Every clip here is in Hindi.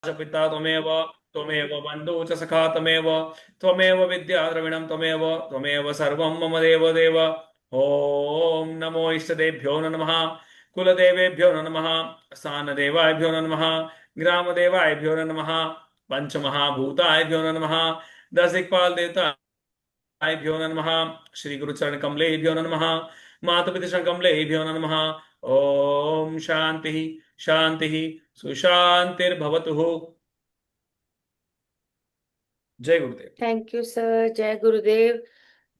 च पिता त्वमेव त्वमेव बन्धुः च सखा त्वमेव विद्या द्रविणं त्वमेव सर्वं मम देव ॐ नमो इष्टदेभ्यो नमः कुलदेवेभ्यो नमः स्थानदेवाभ्यो नमः ग्रामदेवाभ्यो नमः पंचमहाभूताभ्यो नमः दसिक्पाल देवताभ्यो नमः श्री गुरुचरण कमलेभ्यो नमः मातपितृ कमलेभ्यो नमः ओम शांति शांति सुशांतिर्भवतु। जय गुरुदेव। Thank you sir. जय गुरुदेव।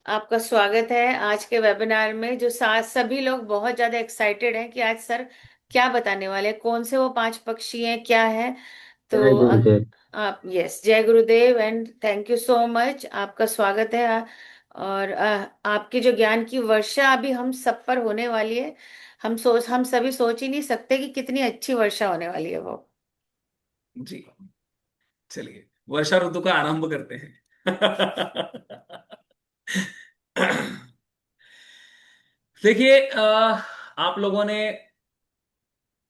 आपका स्वागत है आज के वेबिनार में। जो साथ सभी लोग बहुत ज्यादा एक्साइटेड हैं कि आज सर क्या बताने वाले हैं, कौन से वो पांच पक्षी हैं, क्या है। जय तो गुरुदेव। आप यस, जय गुरुदेव and thank you so much. आपका स्वागत है। और आपकी जो ज्ञान की वर्षा अभी हम सब पर होने वाली है। हम सभी सोच ही नहीं सकते कि कितनी अच्छी वर्षा होने वाली है वो। जी, चलिए वर्षा ऋतु का आरंभ करते हैं। देखिए, आप लोगों ने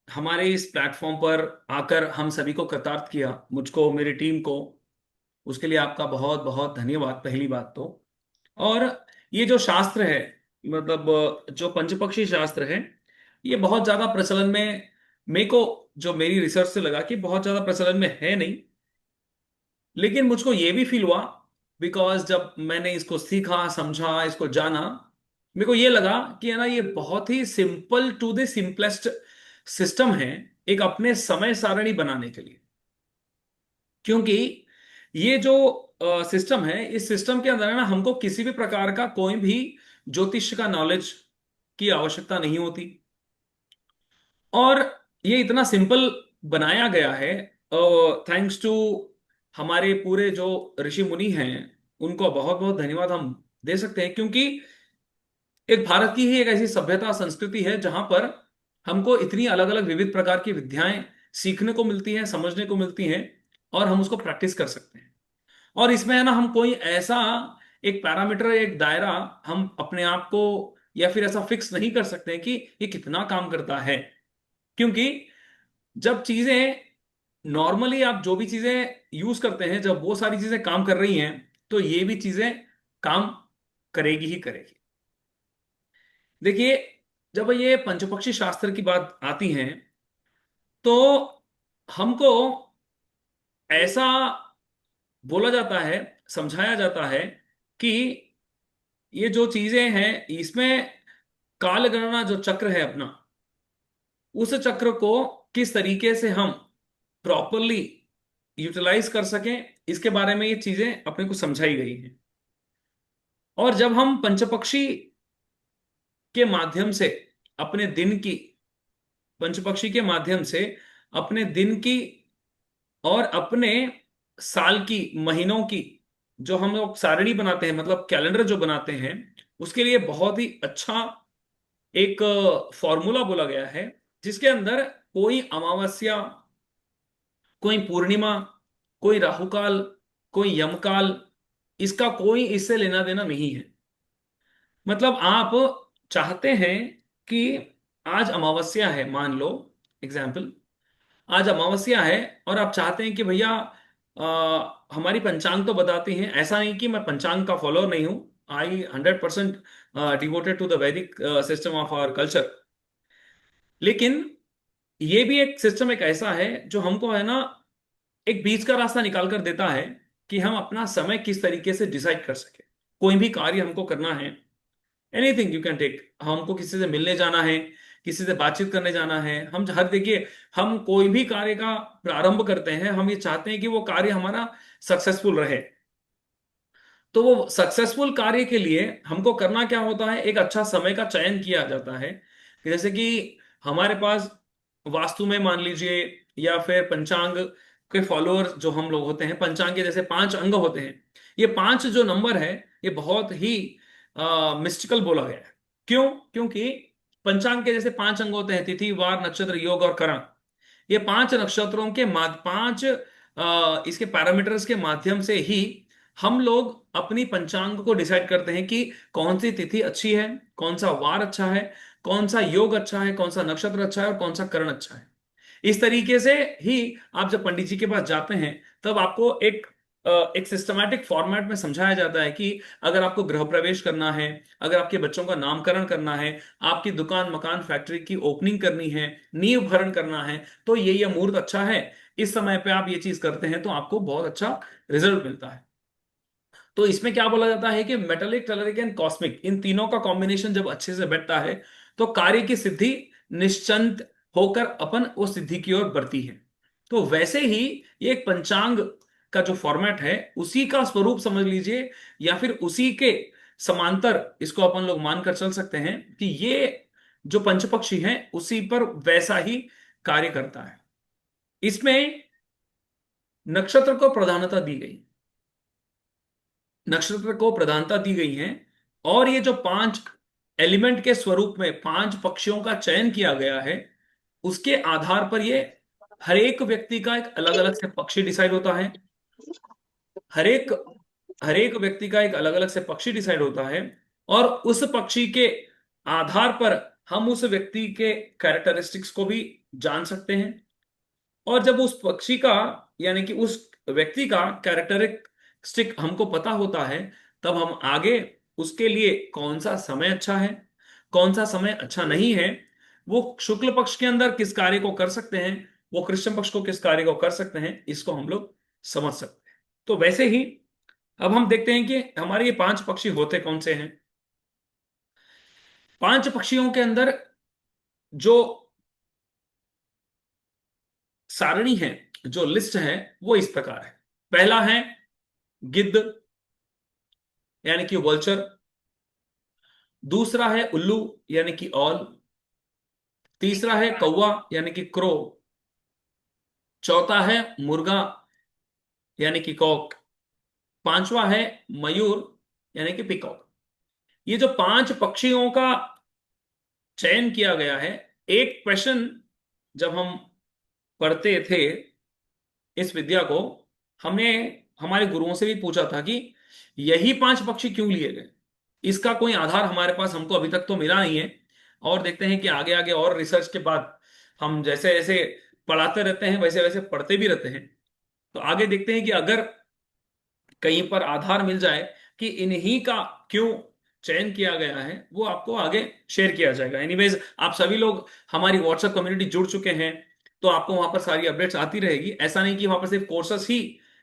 हमारे इस प्लेटफॉर्म पर आकर हम सभी को कृतार्थ किया, मुझको, मेरी टीम को। उसके लिए आपका बहुत बहुत धन्यवाद, पहली बात तो। और ये जो शास्त्र है, मतलब जो पंचपक्षी शास्त्र है, ये बहुत ज्यादा प्रचलन में, मेरे को जो मेरी रिसर्च से लगा कि बहुत ज्यादा प्रचलन में है नहीं। लेकिन मुझको ये भी फील हुआ, बिकॉज जब मैंने इसको सीखा, समझा, इसको जाना, मेरे को ये लगा कि है ना, ये बहुत ही simple to the simplest system है एक अपने समय सारणी बनाने के लिए। क्योंकि ये जो सिस्टम है, इस सिस्टम के अंदर है ना, हमको किसी भी प्रकार का कोई भी ज्योतिष का नॉलेज की आवश्यकता नहीं होती। और ये इतना सिंपल बनाया गया है, थैंक्स टू हमारे पूरे जो ऋषि मुनि हैं, उनको बहुत बहुत धन्यवाद हम दे सकते हैं। क्योंकि एक भारत की ही एक ऐसी सभ्यता, संस्कृति है जहां पर हमको इतनी अलग अलग विविध प्रकार की विद्याएं सीखने को मिलती हैं, समझने को मिलती हैं, और हम उसको प्रैक्टिस कर सकते हैं। और इसमें है ना, हम कोई ऐसा एक पैरामीटर, एक दायरा हम अपने आप को या फिर ऐसा फिक्स नहीं कर सकते हैं कि ये कितना काम करता है। क्योंकि जब चीजें नॉर्मली, आप जो भी चीजें यूज करते हैं, जब वो सारी चीजें काम कर रही हैं, तो ये भी चीजें काम करेगी ही करेगी। देखिए, जब ये पंचपक्षी शास्त्र की बात आती है, तो हमको ऐसा बोला जाता है, समझाया जाता है कि ये जो चीजें हैं, इसमें काल गणना जो चक्र है अपना, उस चक्र को किस तरीके से हम प्रॉपरली यूटिलाइज कर सकें, इसके बारे में ये चीजें अपने को समझाई गई हैं। और जब हम पंचपक्षी के माध्यम से अपने दिन की, पंचपक्षी के माध्यम से अपने दिन की और अपने साल की, महीनों की जो हम लोग सारणी बनाते हैं, मतलब कैलेंडर जो बनाते हैं, उसके लिए बहुत ही अच्छा एक फॉर्मूला बोला गया है, जिसके अंदर कोई अमावस्या, कोई पूर्णिमा, कोई राहुकाल, कोई यमकाल, इसका कोई इससे लेना देना नहीं है। मतलब आप चाहते हैं कि आज अमावस्या है, मान लो, एग्जाम्पल, आज अमावस्या है, और आप चाहते हैं कि भैया, हमारी पंचांग तो बताती हैं, ऐसा नहीं कि मैं पंचांग का फॉलोअर नहीं हूं, आई 100% डिवोटेड टू द वैदिक सिस्टम ऑफ आवर कल्चर। लेकिन ये भी एक सिस्टम एक ऐसा है जो हमको है ना, एक बीच का रास्ता निकाल कर देता है कि हम अपना समय किस तरीके से डिसाइड कर सके। कोई भी कार्य हमको करना है, एनीथिंग यू कैन टेक, हमको किसी से मिलने जाना है, किसी से बातचीत करने जाना है, हम हर, देखिए, हम कोई भी कार्य का प्रारंभ करते हैं, हम ये चाहते हैं कि वो कार्य हमारा सक्सेसफुल रहे। तो वो सक्सेसफुल कार्य के लिए हमको करना क्या होता है, एक अच्छा समय का चयन किया जाता है। कि जैसे कि हमारे पास वास्तु में मान लीजिए, या फिर पंचांग के फॉलोअर जो हम लोग होते हैं, पंचांग के जैसे पांच अंग होते हैं, ये पांच जो नंबर है, ये बहुत ही मिस्टिकल बोला गया है। क्यों? क्योंकि पंचांग के जैसे पांच अंग होते हैं, तिथि, वार, नक्षत्र, योग और करण। ये पांच नक्षत्रों के पांच इसके पैरामीटर्स के माध्यम से ही हम लोग अपनी पंचांग को डिसाइड करते हैं कि कौन सी तिथि अच्छी है, कौन सा वार अच्छा है, कौन सा योग अच्छा है, कौन सा नक्षत्र अच्छा है, और कौन सा करण अच्छा है। इस तरीके से ही आप जब पंडित जी के पास जाते हैं, तब आपको एक सिस्टमैटिक फॉर्मेट में समझाया जाता है कि अगर आपको गृह प्रवेश करना है, अगर आपके बच्चों का नामकरण करना है, आपकी दुकान मकान फैक्ट्री की ओपनिंग करनी है, नींव भरण करना है, तो ये मुहूर्त अच्छा है, इस समय पे आप ये चीज करते हैं तो आपको बहुत अच्छा रिजल्ट मिलता है। तो इसमें क्या बोला जाता है कि मेटेलिक, टेलरिक एंड कॉस्मिक, इन तीनों का कॉम्बिनेशन जब अच्छे से बैठता है तो कार्य की सिद्धि निश्चिंत होकर अपन वो सिद्धि की ओर बढ़ती है। तो वैसे ही ये एक पंचांग का जो फॉर्मेट है उसी का स्वरूप समझ लीजिए, या फिर उसी के समांतर इसको अपन लोग मानकर चल सकते हैं कि ये जो पंचपक्षी है उसी पर वैसा ही कार्य करता है। इसमें नक्षत्र को प्रधानता दी गई, नक्षत्र को प्रधानता दी गई है, और ये जो पांच एलिमेंट के स्वरूप में पांच पक्षियों का चयन किया गया है, उसके आधार पर ये हर एक व्यक्ति का एक अलग अलग से पक्षी डिसाइड होता है। हर एक हर एक व्यक्ति का एक अलग अलग से पक्षी डिसाइड होता है, और उस पक्षी के आधार पर हम उस व्यक्ति के कैरेक्टरिस्टिक्स को भी जान सकते हैं। और जब उस पक्षी का, यानी कि उस व्यक्ति का कैरेक्टरिस्टिक हमको पता होता है, तब हम आगे उसके लिए कौन सा समय अच्छा है, कौन सा समय अच्छा नहीं है, वो शुक्ल पक्ष के अंदर किस कार्य को कर सकते हैं, वो कृष्ण पक्ष को किस कार्य को कर सकते हैं, इसको हम लोग समझ सकते हैं। तो वैसे ही अब हम देखते हैं कि हमारे ये पांच पक्षी होते कौन से हैं। पांच पक्षियों के अंदर जो सारणी है, जो लिस्ट है, वो इस प्रकार है। पहला है गिद्ध, यानी कि वल्चर। दूसरा है उल्लू, यानी कि ऑल। तीसरा है कौवा, यानी कि क्रो। चौथा है मुर्गा, यानी कि कॉक। पांचवा है मयूर, यानी कि पिकॉक। ये जो पांच पक्षियों का चयन किया गया है, एक क्वेश्चन जब हम पढ़ते थे इस विद्या को, हमने हमारे गुरुओं से भी पूछा था कि यही पांच पक्षी क्यों लिए गए। इसका कोई आधार हमारे पास हमको अभी तक तो मिला नहीं है, और देखते हैं कि आगे आगे और रिसर्च के बाद हम जैसे जैसे पढ़ाते रहते हैं वैसे वैसे पढ़ते भी रहते हैं। तो आगे देखते हैं कि अगर कहीं पर आधार मिल जाए कि इन्हीं का क्यों चयन किया गया है, वो आपको आगे शेयर किया जाएगा। एनीवेज, आप सभी लोग हमारी व्हाट्सएप कम्युनिटी जुड़ चुके हैं, तो आपको वहां पर सारी अपडेट्स आती रहेगी। ऐसा नहीं कि वहां पर सिर्फ कोर्सेस ही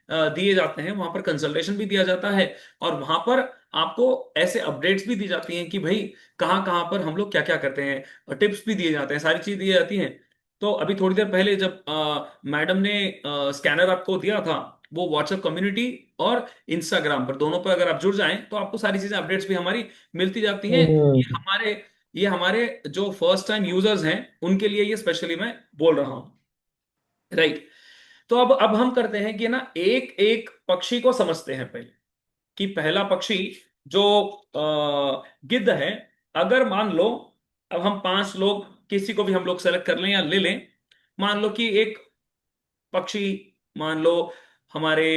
दिए जाते हैं, वहां पर कंसल्टेशन भी दिया जाता है, और वहां पर आपको ऐसे अपडेट्स भी दी जाती हैं कि भाई कहाँ कहाँ पर हम लोग क्या क्या करते हैं, और टिप्स भी दिए जाते हैं, सारी चीज दी जाती हैं। तो अभी थोड़ी देर पहले जब मैडम ने स्कैनर आपको दिया था, वो व्हाट्सएप कम्युनिटी और इंस्टाग्राम पर, दोनों पर अगर आप जुड़ जाएं तो आपको सारी चीजें अपडेट्स भी हमारी मिलती जाती हैं। ये हमारे जो फर्स्ट टाइम यूजर्स हैं उनके लिए ये स्पेशली मैं बोल रहा हूं, राइट। तो अब हम करते हैं कि ना एक एक पक्षी को समझते हैं पहले, कि पहला पक्षी जो गिद्ध है। अगर मान लो, अब हम पांच लोग किसी को भी हम लोग सेलेक्ट कर लें या ले लें, मान लो कि एक पक्षी, मान लो हमारे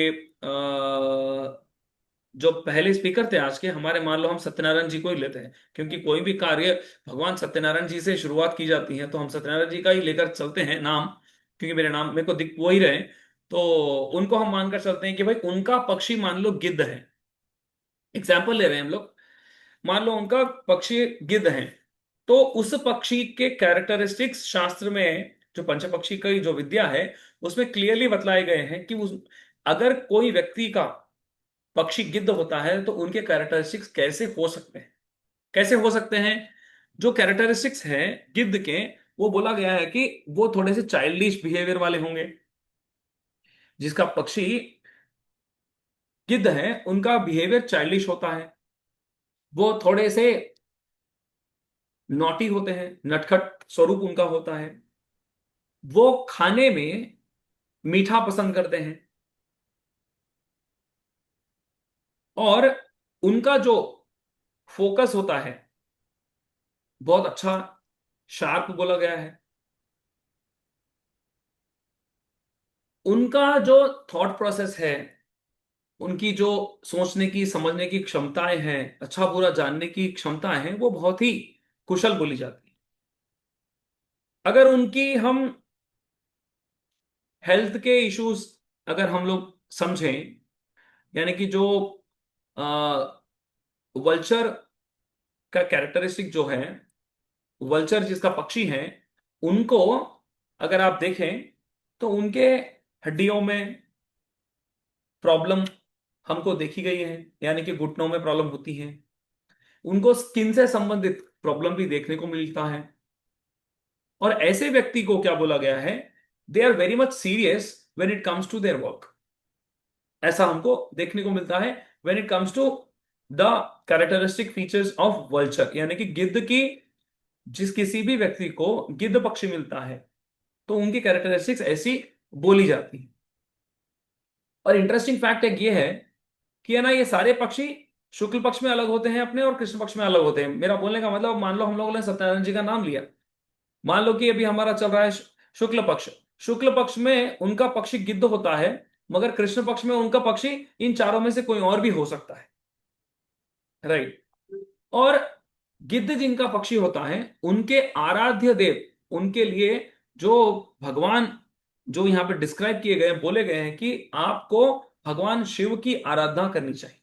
जो पहले स्पीकर थे आज के हमारे, मान लो हम सत्यनारायण जी को ही लेते हैं, क्योंकि कोई भी कार्य भगवान सत्यनारायण जी से शुरुआत की जाती है, तो हम सत्यनारायण जी का ही लेकर चलते हैं नाम, क्योंकि मेरे नाम मेरे को दिख वो ही रहे। तो उनको हम मानकर चलते हैं कि भाई उनका पक्षी मान लो गिद्ध है। एग्जाम्पल ले रहे हैं हम लोग, मान लो उनका पक्षी गिद्ध है, तो उस पक्षी के कैरेक्टरिस्टिक्स शास्त्र में, जो पंच पक्षी की जो विद्या है, उसमें क्लियरली बतलाए गए हैं कि अगर कोई व्यक्ति का पक्षी गिद्ध होता है तो उनके कैरेक्टरिस्टिक्स कैसे हो सकते हैं, कैसे हो सकते हैं। जो कैरेक्टरिस्टिक्स हैं गिद्ध के, वो बोला गया है कि वो थोड़े से चाइल्डिश बिहेवियर वाले होंगे। जिसका पक्षी गिद्ध है उनका बिहेवियर चाइल्डिश होता है, वो थोड़े से नॉटी होते हैं, नटखट स्वरूप उनका होता है, वो खाने में मीठा पसंद करते हैं, और उनका जो फोकस होता है बहुत अच्छा शार्प बोला गया है। उनका जो थॉट प्रोसेस है, उनकी जो सोचने की समझने की क्षमताएं हैं, अच्छा बुरा जानने की क्षमताएं हैं, वो बहुत ही कुशल बोली जाती है। अगर उनकी हम हेल्थ के इश्यूज अगर हम लोग समझें, यानी कि जो वल्चर का कैरेक्टरिस्टिक जो है, वल्चर जिसका पक्षी है, उनको अगर आप देखें तो उनके हड्डियों में प्रॉब्लम हमको देखी गई है, यानी कि घुटनों में प्रॉब्लम होती है। उनको स्किन से संबंधित प्रॉब्लम भी देखने को मिलता है। और ऐसे व्यक्ति को क्या बोला गया है, they are very much serious when it comes to their work. ऐसा हमको देखने को मिलता है when it comes to the characteristic features of vulture, यानी कि गिद्ध की, जिस किसी भी व्यक्ति को गिद्ध पक्षी मिलता है तो उनकी कैरेक्टरिस्टिक्स ऐसी बोली जाती है। और इंटरेस्टिंग फैक्ट एक ये है कि है ना, ये सारे पक्षी शुक्ल पक्ष में अलग होते हैं अपने, और कृष्ण पक्ष में अलग होते हैं। मेरा बोलने का मतलब, मान लो हम लोगों ने सत्यनारायण जी का नाम लिया, मान लो कि अभी हमारा चल रहा है शुक्ल पक्ष। शुक्ल पक्ष में उनका पक्षी गिद्ध होता है, मगर कृष्ण पक्ष में उनका पक्षी इन चारों में से कोई और भी हो सकता है। राइट। और गिद्ध जिनका पक्षी होता है, उनके आराध्य देव, उनके लिए जो भगवान जो यहाँ पे डिस्क्राइब किए गए, बोले गए हैं कि आपको भगवान शिव की आराधना करनी चाहिए,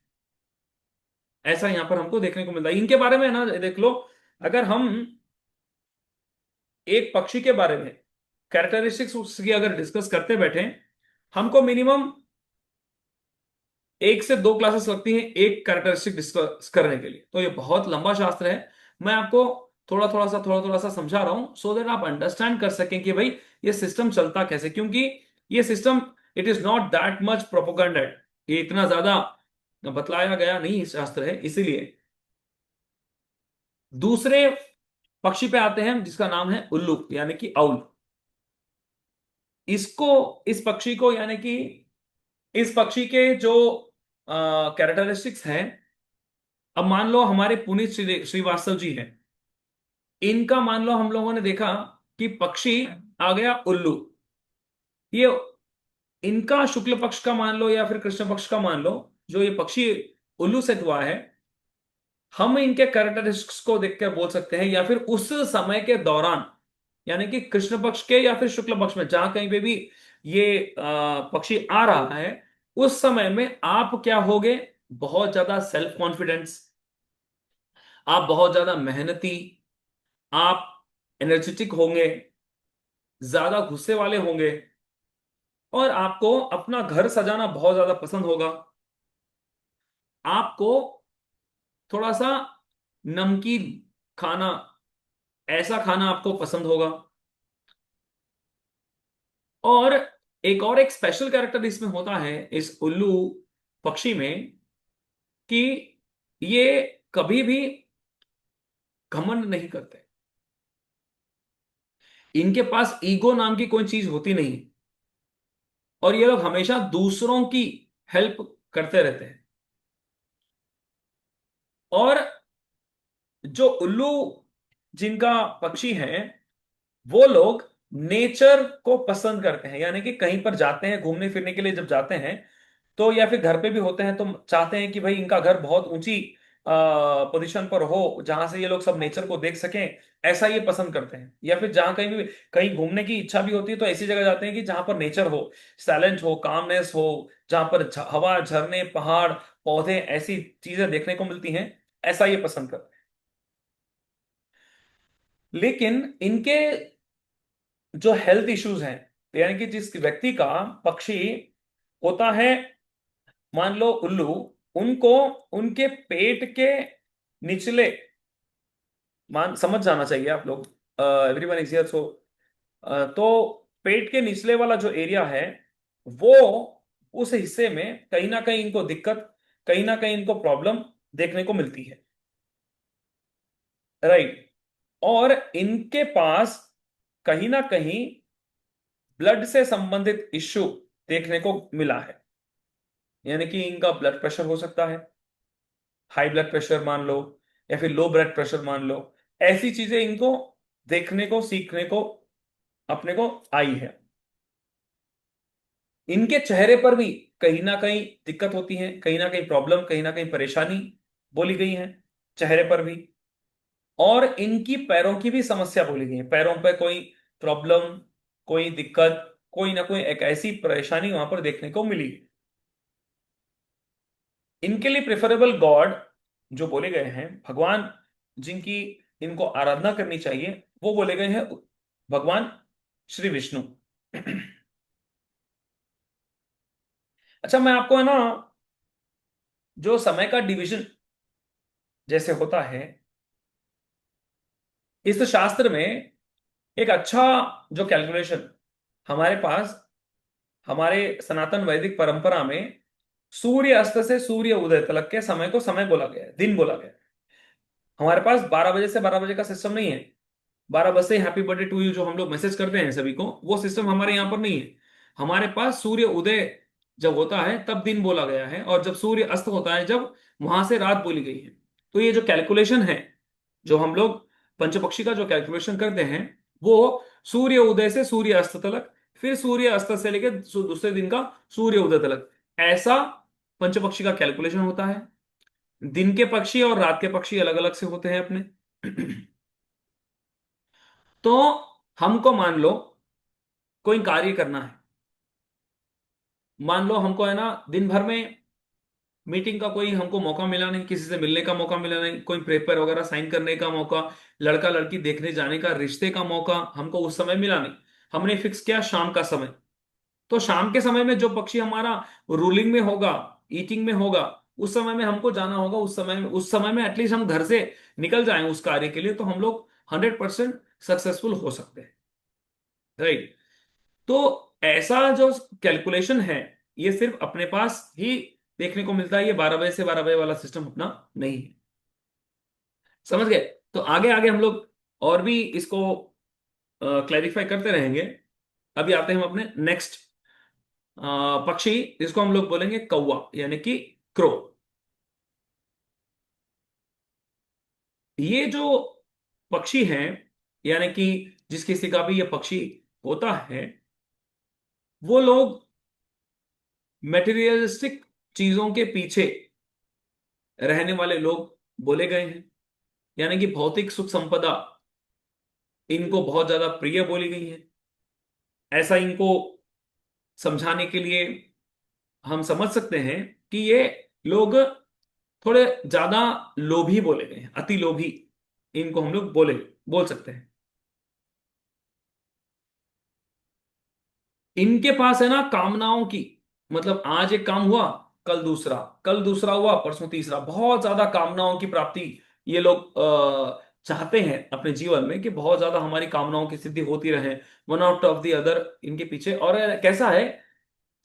ऐसा यहाँ पर हमको देखने को मिलता है। इनके बारे में ना देख लो, अगर हम एक पक्षी के बारे में कैरेक्टरिस्टिक्स उसकी अगर डिस्कस करते बैठे, हमको मिनिमम 1 से 2 क्लासेस लगती हैं एक कैरेक्टरिस्टिक डिस्कस करने के लिए। तो ये बहुत लंबा शास्त्र है। मैं आपको थोड़ा थोड़ा सा समझा रहा हूं, सो दैट आप अंडरस्टैंड कर सकें कि भाई ये सिस्टम चलता कैसे। क्योंकि ये system, it is not that much propagandised, ये इतना ज्यादा बतलाया गया नहीं शास्त्र है, इसीलिए। दूसरे पक्षी पे आते हैं जिसका नाम है उल्लू, यानी कि आउल। इसको, इस पक्षी को, यानी कि इस पक्षी के जो कैरेक्टरिस्टिक्स हैं, अब मान लो हमारे पुनीत श्रीवास्तव जी हैं, इनका मान लो हम लोगों ने देखा कि पक्षी आ गया उल्लू। ये इनका शुक्ल पक्ष का मान लो या फिर कृष्ण पक्ष का मान लो, जो ये पक्षी उल्लू से हुआ है, हम इनके कैरेक्टरिस्टिक्स को देखकर बोल सकते हैं, या फिर उस समय के दौरान, यानी कि कृष्ण पक्ष के या फिर शुक्ल पक्ष में जहां कहीं पे भी ये पक्षी आ रहा है, उस समय में आप क्या होगे, बहुत ज्यादा सेल्फ कॉन्फिडेंस, आप बहुत ज्यादा मेहनती, आप एनर्जेटिक होंगे, ज्यादा गुस्से वाले होंगे, और आपको अपना घर सजाना बहुत ज्यादा पसंद होगा। आपको थोड़ा सा नमकीन खाना, ऐसा खाना आपको पसंद होगा। और एक स्पेशल कैरेक्टर इसमें होता है इस उल्लू पक्षी में, कि ये कभी भी घमंड नहीं करते। इनके पास ईगो नाम की कोई चीज होती नहीं, और ये लोग हमेशा दूसरों की हेल्प करते रहते हैं। और जो उल्लू जिनका पक्षी है, वो लोग नेचर को पसंद करते हैं, यानी कि कहीं पर जाते हैं घूमने फिरने के लिए, जब जाते हैं तो, या फिर घर पे भी होते हैं, तो चाहते हैं कि भाई इनका घर बहुत ऊंची पोजीशन पर हो, जहां से ये लोग सब नेचर को देख सकें, ऐसा ये पसंद करते हैं। या फिर जहां कहीं भी कहीं घूमने की इच्छा भी होती है, तो ऐसी जगह जाते हैं कि जहां पर नेचर हो, साइलेंट हो, कामनेस हो, जहां पर हवा, झरने, पहाड़, पौधे, ऐसी चीजें देखने को मिलती हैं, ऐसा ये पसंद करते हैं। लेकिन इनके जो हेल्थ इश्यूज हैं, यानी कि जिस व्यक्ति का पक्षी होता है, मान लो उल्लू, उनको उनके पेट के निचले, मान समझ जाना चाहिए आप लोग, एवरीवन इज हियर, सो तो पेट के निचले वाला जो एरिया है, वो, उस हिस्से में कहीं ना कहीं इनको दिक्कत, कहीं ना कहीं इनको प्रॉब्लम देखने को मिलती है। राइट। और इनके पास कहीं ना कहीं ब्लड से संबंधित इश्यू देखने को मिला है, यानी कि इनका ब्लड प्रेशर हो सकता है, हाई ब्लड प्रेशर मान लो, या फिर लो ब्लड प्रेशर मान लो। ऐसी चीजें इनको देखने को, सीखने को, अपने को आई है। इनके चेहरे पर भी कहीं ना कहीं दिक्कत होती है, कहीं ना कहीं प्रॉब्लम, कहीं ना कहीं परेशानी बोली गई है चेहरे पर भी। और इनकी पैरों की भी समस्या बोली गई है, पैरों पर कोई प्रॉब्लम, कोई दिक्कत, कोई ना कोई एक ऐसी परेशानी वहां पर देखने को मिली। इनके लिए प्रेफरेबल गॉड जो बोले गए हैं, भगवान जिनकी इनको आराधना करनी चाहिए, वो बोले गए हैं भगवान श्री विष्णु। अच्छा, मैं आपको है ना, जो समय का डिवीजन जैसे होता है, इस शास्त्र में एक अच्छा जो कैलकुलेशन हमारे पास, हमारे सनातन वैदिक परंपरा में सूर्य अस्त से सूर्य उदय तक के समय को समय बोला गया है, दिन बोला गया है। हमारे पास 12 बजे से 12 बजे का सिस्टम नहीं है। 12 बजे से हैप्पी बर्थडे टू यू जो हम लोग मैसेज करते हैं सभी को, वो सिस्टम हमारे यहाँ पर नहीं है। हमारे पास सूर्य उदय जब होता है तब दिन बोला गया है, और जब सूर्य अस्त होता है जब, वहां से रात बोली गई है। तो ये जो कैलकुलेशन है, जो हम लोग पंचपक्षी का जो कैलकुलेशन करते हैं, वो सूर्य उदय से सूर्य अस्त तक, फिर सूर्य अस्त से लेकर दूसरे दिन का सूर्य उदय तक, ऐसा पंचपक्षी का कैलकुलेशन होता है। दिन के पक्षी और रात के पक्षी अलग अलग से होते हैं अपने। तो हमको मान लो कोई कार्य करना है, मान लो हमको है ना दिन भर में मीटिंग का कोई हमको मौका मिला नहीं, किसी से मिलने का मौका मिला नहीं, कोई पेपर वगैरह साइन करने का मौका, लड़का लड़की देखने जाने का, रिश्ते का मौका हमको उस समय मिला नहीं। हमने फिक्स किया शाम का समय। तो शाम के समय में जो पक्षी हमारा रूलिंग में होगा, ईटिंग में होगा, उस समय में हमको जाना होगा। उस समय में एटलीस्ट हम घर से निकल जाएं उस कार्य के लिए, तो हम लोग 100% सक्सेसफुल हो सकते हैं। राइट। तो ऐसा जो कैलकुलेशन है, ये सिर्फ अपने पास ही देखने को मिलता है। ये 12 बजे से 12 बजे वाला सिस्टम अपना नहीं है। समझ गए? तो आगे आगे हम लोग और भी इसको क्लैरिफाई करते रहेंगे। अभी आते हैं हम अपने नेक्स्ट पक्षी, जिसको हम लोग बोलेंगे कौवा, यानी कि क्रो। ये जो पक्षी हैं, यानी कि जिस किसी का भी ये पक्षी होता है, वो लोग मेटेरियलिस्टिक चीजों के पीछे रहने वाले लोग बोले गए हैं। यानी कि भौतिक सुख संपदा इनको बहुत ज्यादा प्रिय बोली गई है। ऐसा इनको समझाने के लिए हम समझ सकते हैं कि ये लोग थोड़े ज्यादा लोभी बोले गए हैं, अति लोभी इनको हम लोग बोल सकते हैं। इनके पास है ना कामनाओं की, मतलब आज एक काम हुआ, कल दूसरा, कल दूसरा हुआ, परसों तीसरा, बहुत ज्यादा कामनाओं की प्राप्ति ये लोग चाहते हैं अपने जीवन में, कि बहुत ज्यादा हमारी कामनाओं की सिद्धि होती रहे, one out of the other इनके पीछे। और कैसा है,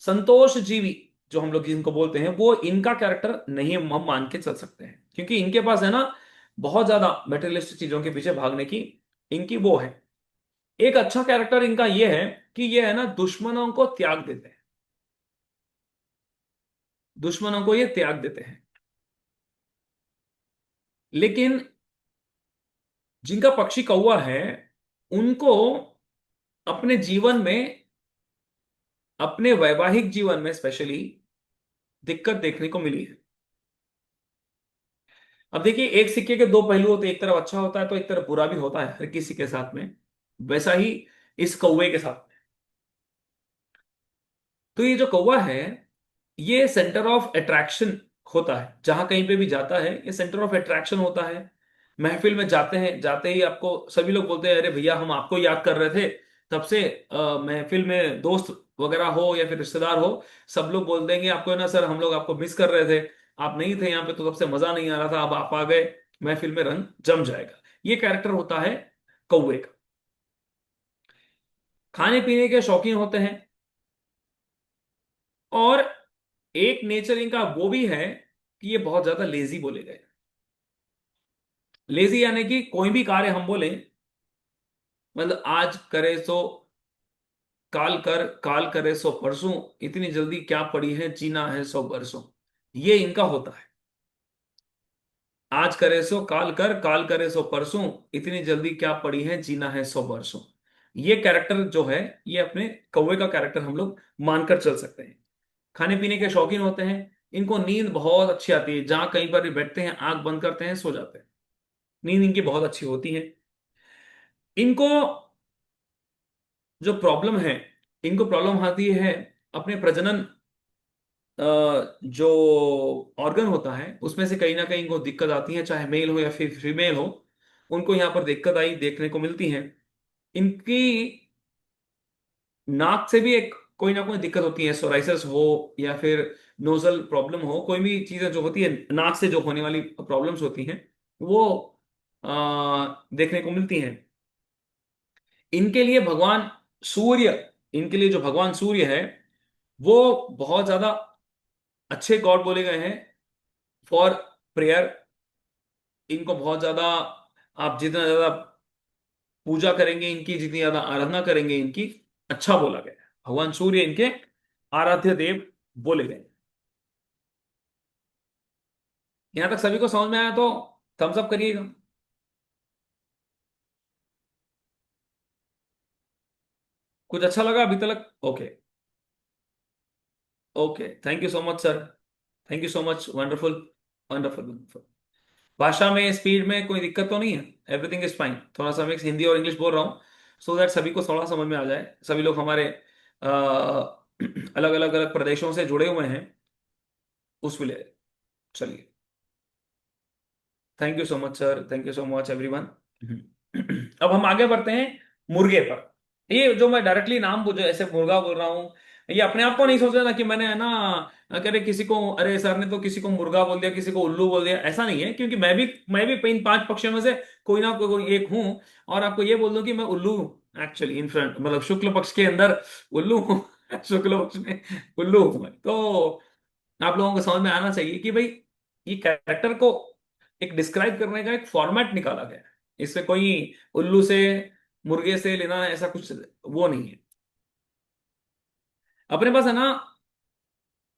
संतोष जीवी जो हम लोग जिनको बोलते हैं, वो इनका कैरेक्टर नहीं हम मान के चल सकते हैं, क्योंकि इनके पास है ना बहुत ज्यादा मेटेरियलिस्टिक चीजों के पीछे भागने की इनकी वो है। एक अच्छा कैरेक्टर इनका ये है कि ये है ना दुश्मनों को त्याग देते हैं, दुश्मनों को ये त्याग देते हैं। लेकिन जिनका पक्षी कौवा है, उनको अपने जीवन में, अपने वैवाहिक जीवन में स्पेशली दिक्कत देखने को मिली है। अब देखिए, एक सिक्के के दो पहलू होते हैं, एक तरफ अच्छा होता है तो एक तरफ बुरा भी होता है हर किसी के साथ में। वैसा ही इस कौवे के साथ। तो ये जो कौवा है, ये सेंटर ऑफ अट्रैक्शन होता है, जहां कहीं पे भी जाता है ये सेंटर ऑफ अट्रैक्शन होता है। महफिल में जाते हैं, जाते ही आपको सभी लोग बोलते हैं, अरे भैया हम आपको याद कर रहे थे तब से। महफिल में दोस्त वगैरह हो या फिर रिश्तेदार हो, सब लोग बोल देंगे आपको, है ना सर, हम लोग आपको मिस कर रहे थे, आप नहीं थे यहाँ पे तो तब से मजा नहीं आ रहा था, अब आप आ गए, महफिल में रंग जम जाएगा। ये कैरेक्टर होता है कौवे का। खाने पीने के शौकीन होते हैं, और एक नेचर इनका वो भी है कि ये बहुत ज्यादा लेजी बोले गए। लेजी यानी कि कोई भी कार्य हम बोले, मतलब आज करे सो काल कर, काल करे सो परसों, इतनी जल्दी क्या पड़ी है, जीना है 100 बरसों। ये इनका होता है। आज करे सो काल कर, काल करे सो परसों, इतनी जल्दी क्या पड़ी है, जीना है 100 बरसों। ये कैरेक्टर जो है, ये अपने कौवे का कैरेक्टर हम लोग मानकर चल सकते हैं। खाने पीने के शौकीन होते हैं, इनको नींद बहुत अच्छी आती है, जहां कहीं पर भी बैठते हैं आंख बंद करते हैं सो जाते हैं। नींद इनकी बहुत अच्छी होती है। इनको जो प्रॉब्लम है इनको प्रॉब्लम आती है अपने प्रजनन जो ऑर्गन होता है उसमें से कहीं ना कहीं इनको दिक्कत आती है, चाहे मेल हो या फिर फीमेल हो, उनको यहाँ पर दिक्कत आई देखने को मिलती है। इनकी नाक से भी एक कोई ना कोई दिक्कत होती है, सोराइसिस हो या फिर नोजल प्रॉब्लम हो, कोई भी चीजें जो होती है नाक से जो होने वाली प्रॉब्लम्स होती हैं वो देखने को मिलती हैं। इनके लिए भगवान सूर्य, इनके लिए जो भगवान सूर्य है वो बहुत ज्यादा अच्छे गॉड बोले गए हैं फॉर प्रेयर। इनको बहुत ज्यादा, आप जितना ज्यादा पूजा करेंगे इनकी, जितनी ज्यादा आराधना करेंगे इनकी, अच्छा बोला गया है। भगवान सूर्य इनके आराध्य देव बोले गए। यहां तक सभी को समझ में आया तो थम्स अप करिएगा। कुछ अच्छा लगा अभी तक? Okay. Okay, thank you so much sir. Thank you so much, wonderful. Wonderful wonderful. भाषा में स्पीड में कोई दिक्कत तो नहीं है? Everything is fine. थोड़ा सा मैं हिंदी और इंग्लिश बोल रहा हूँ सो दैट सभी को थोड़ा समझ में आ जाए। सभी लोग हमारे अलग अलग अलग प्रदेशों से जुड़े हुए हैं उसके लिए। चलिए, thank you so much sir, thank you so much everyone. अब हम आगे बढ़ते हैं मुर्गे पर। ये जो मैं डायरेक्टली नाम जो ऐसे मुर्गा बोल रहा हूँ, ये अपने आप को नहीं सोच रहा था कि मैंने है ना करे किसी को, अरे सर ने तो किसी को मुर्गा बोल दिया, किसी को उल्लू बोल दिया, ऐसा नहीं है। क्योंकि मैं भी इन पांच पक्षियों में से कोई ना कोई एक हूं। और आपको ये बोल दूं कि मैं उल्लू एक्चुअली इन फ्रंट, मतलब शुक्ल पक्ष के अंदर उल्लू हूं। शुक्ल पक्ष में उल्लू हूं मैं। तो आप लोगों को समझ में आना चाहिए कि भाई ये कैरेक्टर को एक डिस्क्राइब करने का एक फॉर्मेट निकाला गया है। इससे कोई उल्लू से, मुर्गे से लेना ऐसा कुछ वो नहीं है। अपने पास है ना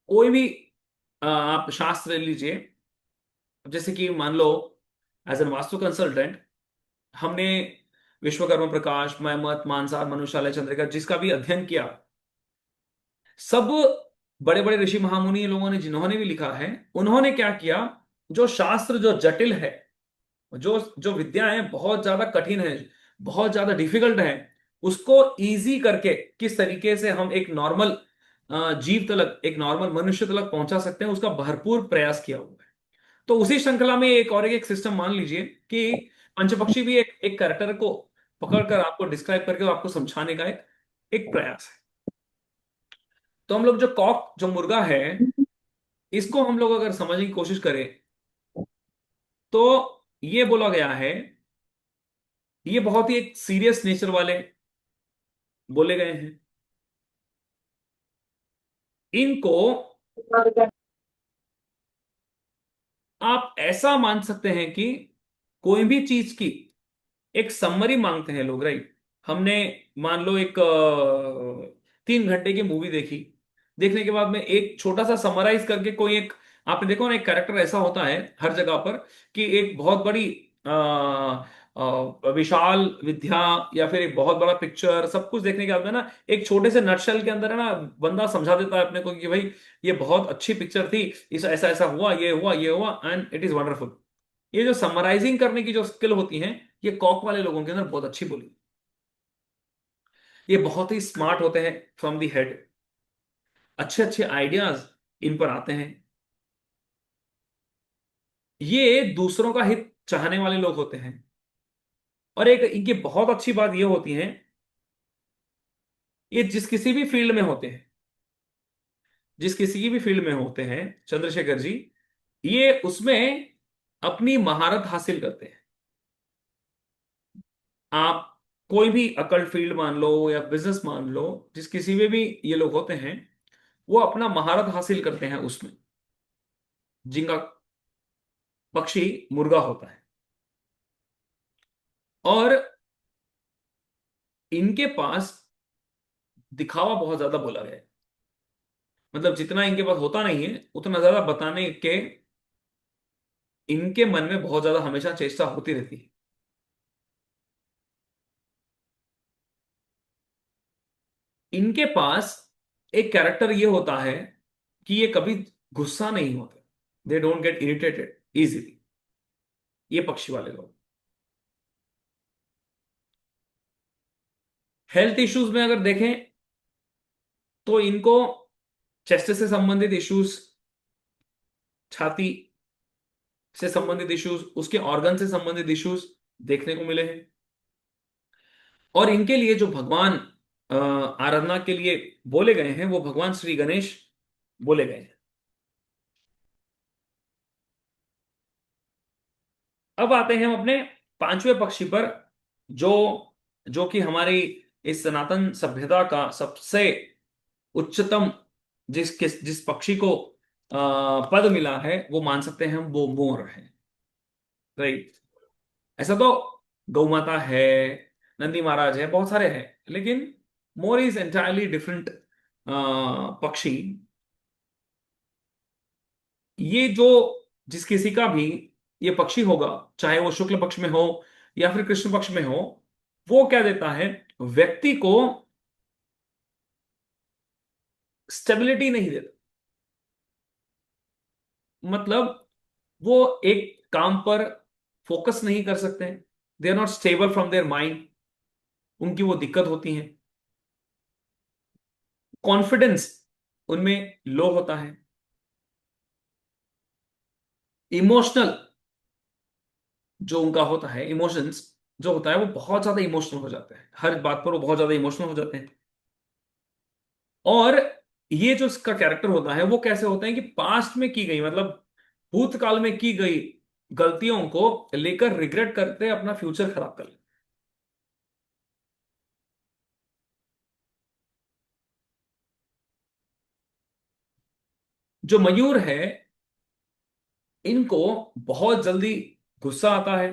कोई भी आप शास्त्र ले लीजिए। जैसे कि मान लो एज एन वास्तु कंसल्टेंट हमने विश्वकर्मा प्रकाश, मयमत, मानसार, मनुषालय, चंद्रिका जिसका भी अध्ययन किया, सब बड़े बड़े ऋषि महामुनि लोगों ने जिन्होंने भी लिखा है, उन्होंने क्या किया, जो शास्त्र जो जटिल है, जो जो विद्याएं बहुत ज्यादा कठिन है, बहुत ज्यादा डिफिकल्ट है, उसको इजी करके किस तरीके से हम एक नॉर्मल जीव तलक, एक नॉर्मल मनुष्य तलक पहुंचा सकते हैं, उसका भरपूर प्रयास किया हुआ है। तो उसी श्रृंखला में एक और एक सिस्टम मान लीजिए कि पंचपक्षी भी एक एक कैरेक्टर को पकड़कर आपको डिस्क्राइब करके आपको समझाने का एक एक प्रयास है। तो हम लोग जो कॉक, जो मुर्गा है, इसको हम लोग अगर समझने की कोशिश करें तो ये बोला गया है, ये बहुत ही एक सीरियस नेचर वाले बोले गए हैं। इनको आप ऐसा मान सकते हैं कि कोई भी चीज की एक समरी मांगते हैं लोग, राइट? हमने मान लो एक 3 घंटे की मूवी देखी, देखने के बाद में एक छोटा सा समराइज करके कोई एक, आपने देखो ना एक कैरेक्टर ऐसा होता है हर जगह पर कि एक बहुत बड़ी विशाल विद्या या फिर एक बहुत बड़ा पिक्चर सब कुछ देखने के बाद में ना एक छोटे से नटशेल के अंदर है ना बंदा समझा देता है अपने को कि भाई ये बहुत अच्छी पिक्चर थी, इस ऐसा ऐसा हुआ, ये हुआ, ये हुआ, एंड इट इज वंडरफुल। ये जो समराइजिंग करने की जो स्किल होती है, ये कॉक वाले लोगों के अंदर बहुत अच्छी बोली। ये बहुत ही स्मार्ट होते हैं फ्रॉम दी हेड। अच्छे अच्छे आइडियाज इन पर आते हैं। ये दूसरों का हित चाहने वाले लोग होते हैं। और एक इनकी बहुत अच्छी बात ये होती है, ये जिस किसी भी फील्ड में होते हैं, जिस किसी भी फील्ड में होते हैं चंद्रशेखर जी, ये उसमें अपनी महारत हासिल करते हैं। आप कोई भी अकल्ट फील्ड मान लो या बिजनेस मान लो, जिस किसी में भी ये लोग होते हैं, वो अपना महारत हासिल करते हैं उसमें, जिनका पक्षी मुर्गा होता है। और इनके पास दिखावा बहुत ज्यादा बोला गया है। मतलब जितना इनके पास होता नहीं है उतना ज्यादा बताने के इनके मन में बहुत ज्यादा हमेशा चेष्टा होती रहती है। इनके पास एक कैरेक्टर ये होता है कि ये कभी गुस्सा नहीं होते। They don't get irritated easily, ये पक्षी वाले लोग। हेल्थ इश्यूज में अगर देखें तो इनको चेस्ट से संबंधित इश्यूज, छाती से संबंधित इश्यूज, उसके ऑर्गन से संबंधित इश्यूज देखने को मिले हैं। और इनके लिए जो भगवान आराधना के लिए बोले गए हैं वो भगवान श्री गणेश बोले गए हैं। अब आते हैं हम अपने पांचवें पक्षी पर, जो जो कि हमारी इस सनातन सभ्यता का सबसे उच्चतम जिस पक्षी को पद मिला है, वो मान सकते हैं हम, वो मोर है। राइट। ऐसा तो गौ माता है, नंदी महाराज है, बहुत सारे हैं, लेकिन मोर इज एंटायरली डिफरेंट पक्षी। ये जो जिस किसी का भी ये पक्षी होगा, चाहे वो शुक्ल पक्ष में हो या फिर कृष्ण पक्ष में हो, वो क्या देता है, व्यक्ति को स्टेबिलिटी नहीं देता। मतलब वो एक काम पर फोकस नहीं कर सकते हैं, they are not stable from their mind, उनकी वो दिक्कत होती है। कॉन्फिडेंस उनमें लो होता है। इमोशनल जो उनका होता है, इमोशंस जो होता है, वो बहुत ज्यादा इमोशनल हो जाते हैं, हर बात पर वो बहुत ज्यादा इमोशनल हो जाते हैं। और ये जो इसका कैरेक्टर होता है वो कैसे होता है कि पास्ट में की गई, मतलब भूतकाल में की गई गलतियों को लेकर रिग्रेट करते अपना फ्यूचर खराब कर लेते। जो मयूर है, इनको बहुत जल्दी गुस्सा आता है।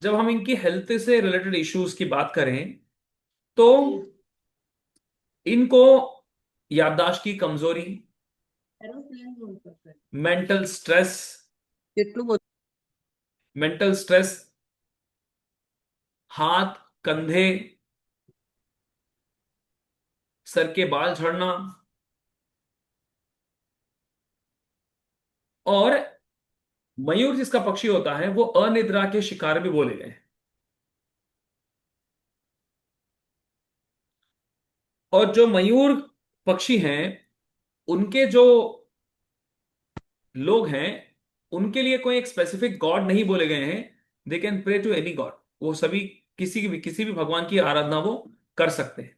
जब हम इनकी हेल्थ से रिलेटेड इश्यूज की बात करें, तो इनको याददाश्त की कमजोरी, मेंटल स्ट्रेस, मेंटल स्ट्रेस, हाथ, कंधे, सर के बाल झड़ना, और मयूर जिसका पक्षी होता है वो अनिद्रा के शिकार भी बोले गए हैं। और जो मयूर पक्षी हैं, उनके जो लोग हैं, उनके लिए कोई एक स्पेसिफिक गॉड नहीं बोले गए हैं। They can pray to any god, वो सभी किसी भी भगवान की आराधना वो कर सकते हैं।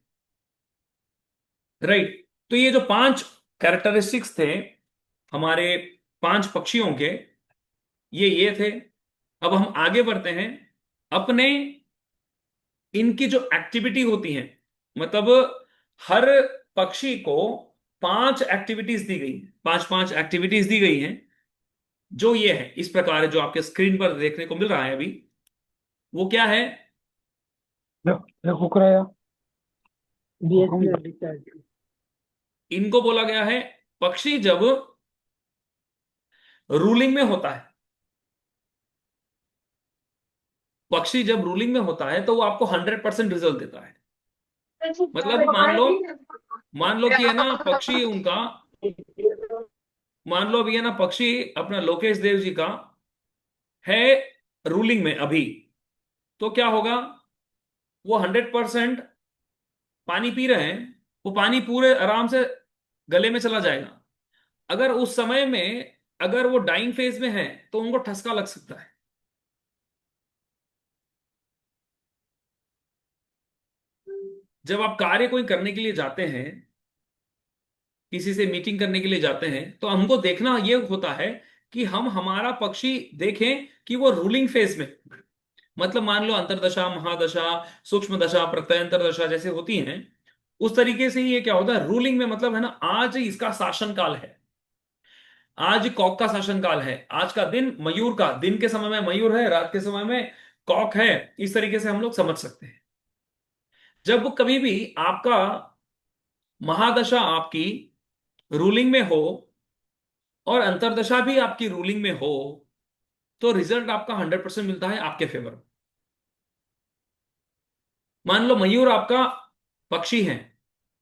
राइट। तो ये जो पांच कैरेक्टरिस्टिक्स थे हमारे पांच पक्षियों के, ये थे। अब हम आगे बढ़ते हैं अपने, इनकी जो एक्टिविटी होती है, मतलब हर पक्षी को पांच एक्टिविटीज दी गई, पांच पांच एक्टिविटीज दी गई हैं। जो ये है इस प्रकार है, जो आपके स्क्रीन पर देखने को मिल रहा है अभी, वो क्या है? देखो कराया इनको बोला गया है, पक्षी जब रूलिंग में होता है, पक्षी जब रूलिंग में होता है तो वो आपको 100% रिजल्ट देता है। मतलब मान लो कि है ना पक्षी उनका, मान लो अभी है ना पक्षी अपना लोकेश देव जी का है रूलिंग में अभी, तो क्या होगा, वो 100% पानी पी रहे हैं, वो पानी पूरे आराम से गले में चला जाएगा। अगर उस समय में अगर वो डाइंग फेज में है तो उनको ठसका लग सकता है। जब आप कार्य कोई करने के लिए जाते हैं, किसी से मीटिंग करने के लिए जाते हैं, तो हमको देखना ये होता है कि हम हमारा पक्षी देखें कि वो रूलिंग फेज में, मतलब मान लो अंतरदशा, महादशा, सूक्ष्म दशा, प्रत्यंतर दशा जैसे होती हैं, उस तरीके से ही ये क्या होता है रूलिंग में, मतलब है ना आज इसका शासन काल है, आज कॉक का शासन काल है, आज का दिन मयूर का, दिन के समय में मयूर है, रात के समय में कॉक है। इस तरीके से हम लोग समझ सकते हैं। जब कभी भी आपका महादशा आपकी रूलिंग में हो और अंतरदशा भी आपकी रूलिंग में हो, तो रिजल्ट आपका 100% मिलता है आपके फेवर में। मान लो मयूर आपका पक्षी है,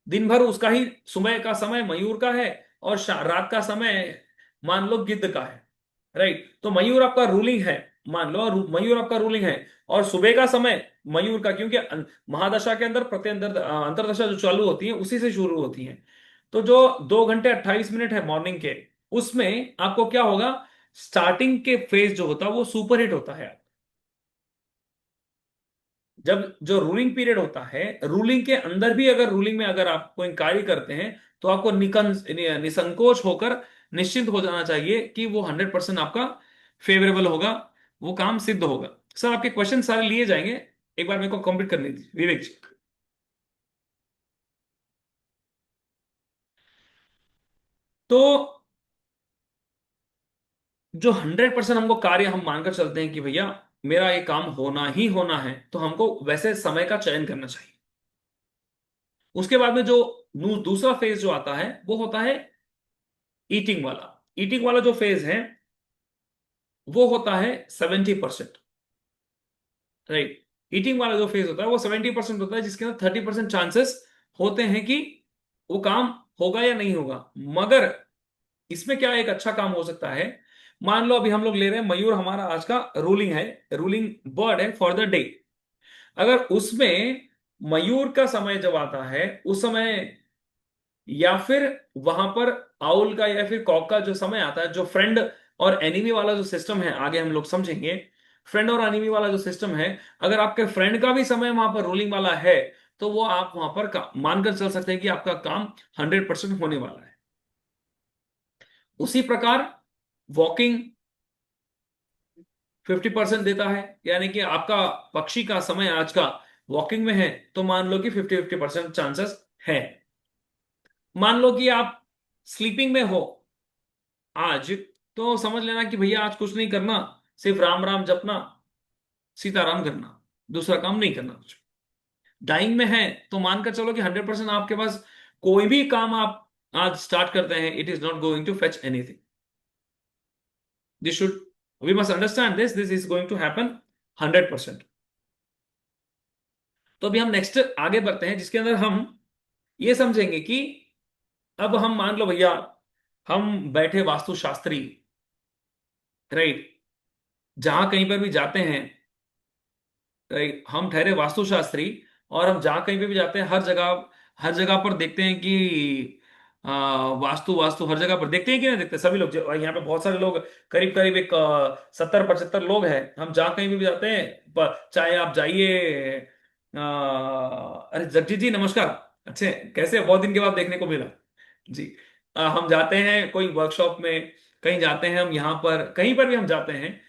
दिन भर उसका ही सुबह का समय मयूर का है और रात का समय मान लो गिद्ध का है। राइट। तो मयूर आपका रूलिंग है, मान लो मयूर आपका रूलिंग है, और सुबह का समय मयूर का, क्योंकि महादशा के अंदर प्रत्यंतर अंतरदशा जो चालू होती है उसी से शुरू होती है। तो जो 2 घंटे 28 मिनट है मॉर्निंग के, उसमें आपको क्या होगा, स्टार्टिंग के फेज जो होता है वो सुपर हिट होता है। जब जो रूलिंग पीरियड होता है, रूलिंग के अंदर भी अगर रूलिंग में अगर आप कोई कार्य करते हैं, तो आपको निसंकोच होकर निश्चिंत हो जाना चाहिए कि वो 100% आपका फेवरेबल होगा, वो काम सिद्ध होगा। सर आपके क्वेश्चन सारे लिए जाएंगे, एक बार मेरे को कंप्लीट करने दीजिए विवेक जी। तो जो 100% हमको कार्य हम मानकर चलते हैं कि भैया मेरा ये काम होना ही होना है, तो हमको वैसे समय का चयन करना चाहिए। उसके बाद में जो दूसरा फेज जो आता है वो होता है ईटिंग वाला। ईटिंग वाला जो फेज है वो होता है 70%। राइट। ईटिंग वाला जो फेज होता है वो 70% होता है, जिसके अंदर 30% चांसेस होते हैं कि वो काम होगा या नहीं होगा। मगर इसमें क्या एक अच्छा काम हो सकता है, मान लो अभी हम लोग ले रहे हैं मयूर हमारा आज का रूलिंग है, रूलिंग बर्ड है फॉर द डे। अगर उसमें मयूर का समय जब आता है उस समय, या फिर वहां पर आउल का या फिर कॉक का जो समय आता है, जो फ्रेंड और एनिमी वाला जो सिस्टम है आगे हम लोग समझेंगे, फ्रेंड और एनिमी वाला जो सिस्टम है, अगर आपके फ्रेंड का भी समय वहां पर रूलिंग वाला है, तो वो आप वहां पर मानकर चल सकते हैं कि आपका काम 100% होने वाला है। उसी प्रकार वॉकिंग 50% देता है, यानी कि आपका पक्षी का समय आज का वॉकिंग में है, तो मान लो कि 50-50% चांसेस है। मान लो कि आप स्लीपिंग में हो आज, तो समझ लेना कि भैया आज कुछ नहीं करना, सिर्फ राम राम जपना, सीताराम करना, दूसरा काम नहीं करना कुछ। डाइंग में है तो मानकर चलो कि 100% आपके पास कोई भी काम आप आज स्टार्ट करते हैं, it is not going to fetch anything. This should, we must understand this is going to happen 100%। तो अभी हम नेक्स्ट आगे बढ़ते हैं, जिसके अंदर हम ये समझेंगे कि अब हम मान लो भैया हम बैठे वास्तुशास्त्री, राइट, जहां कहीं पर भी जाते हैं, राइट, हम ठहरे वास्तुशास्त्री, और हम जहां कहीं पे भी जाते हैं हर जगह पर देखते हैं कि वास्तु वास्तु हर जगह पर देखते हैं कि नहीं देखते सभी लोग, यहाँ पे बहुत सारे लोग, करीब करीब एक 70-75 लोग हैं, हम जहां कहीं पे भी जाते हैं, चाहे आप जाइए अरे जगजीत जी नमस्कार, अच्छे कैसे, बहुत दिन के बाद देखने को मिला जी। हम जाते हैं कोई वर्कशॉप में, कहीं जाते हैं हम, यहाँ पर कहीं पर भी हम जाते हैं,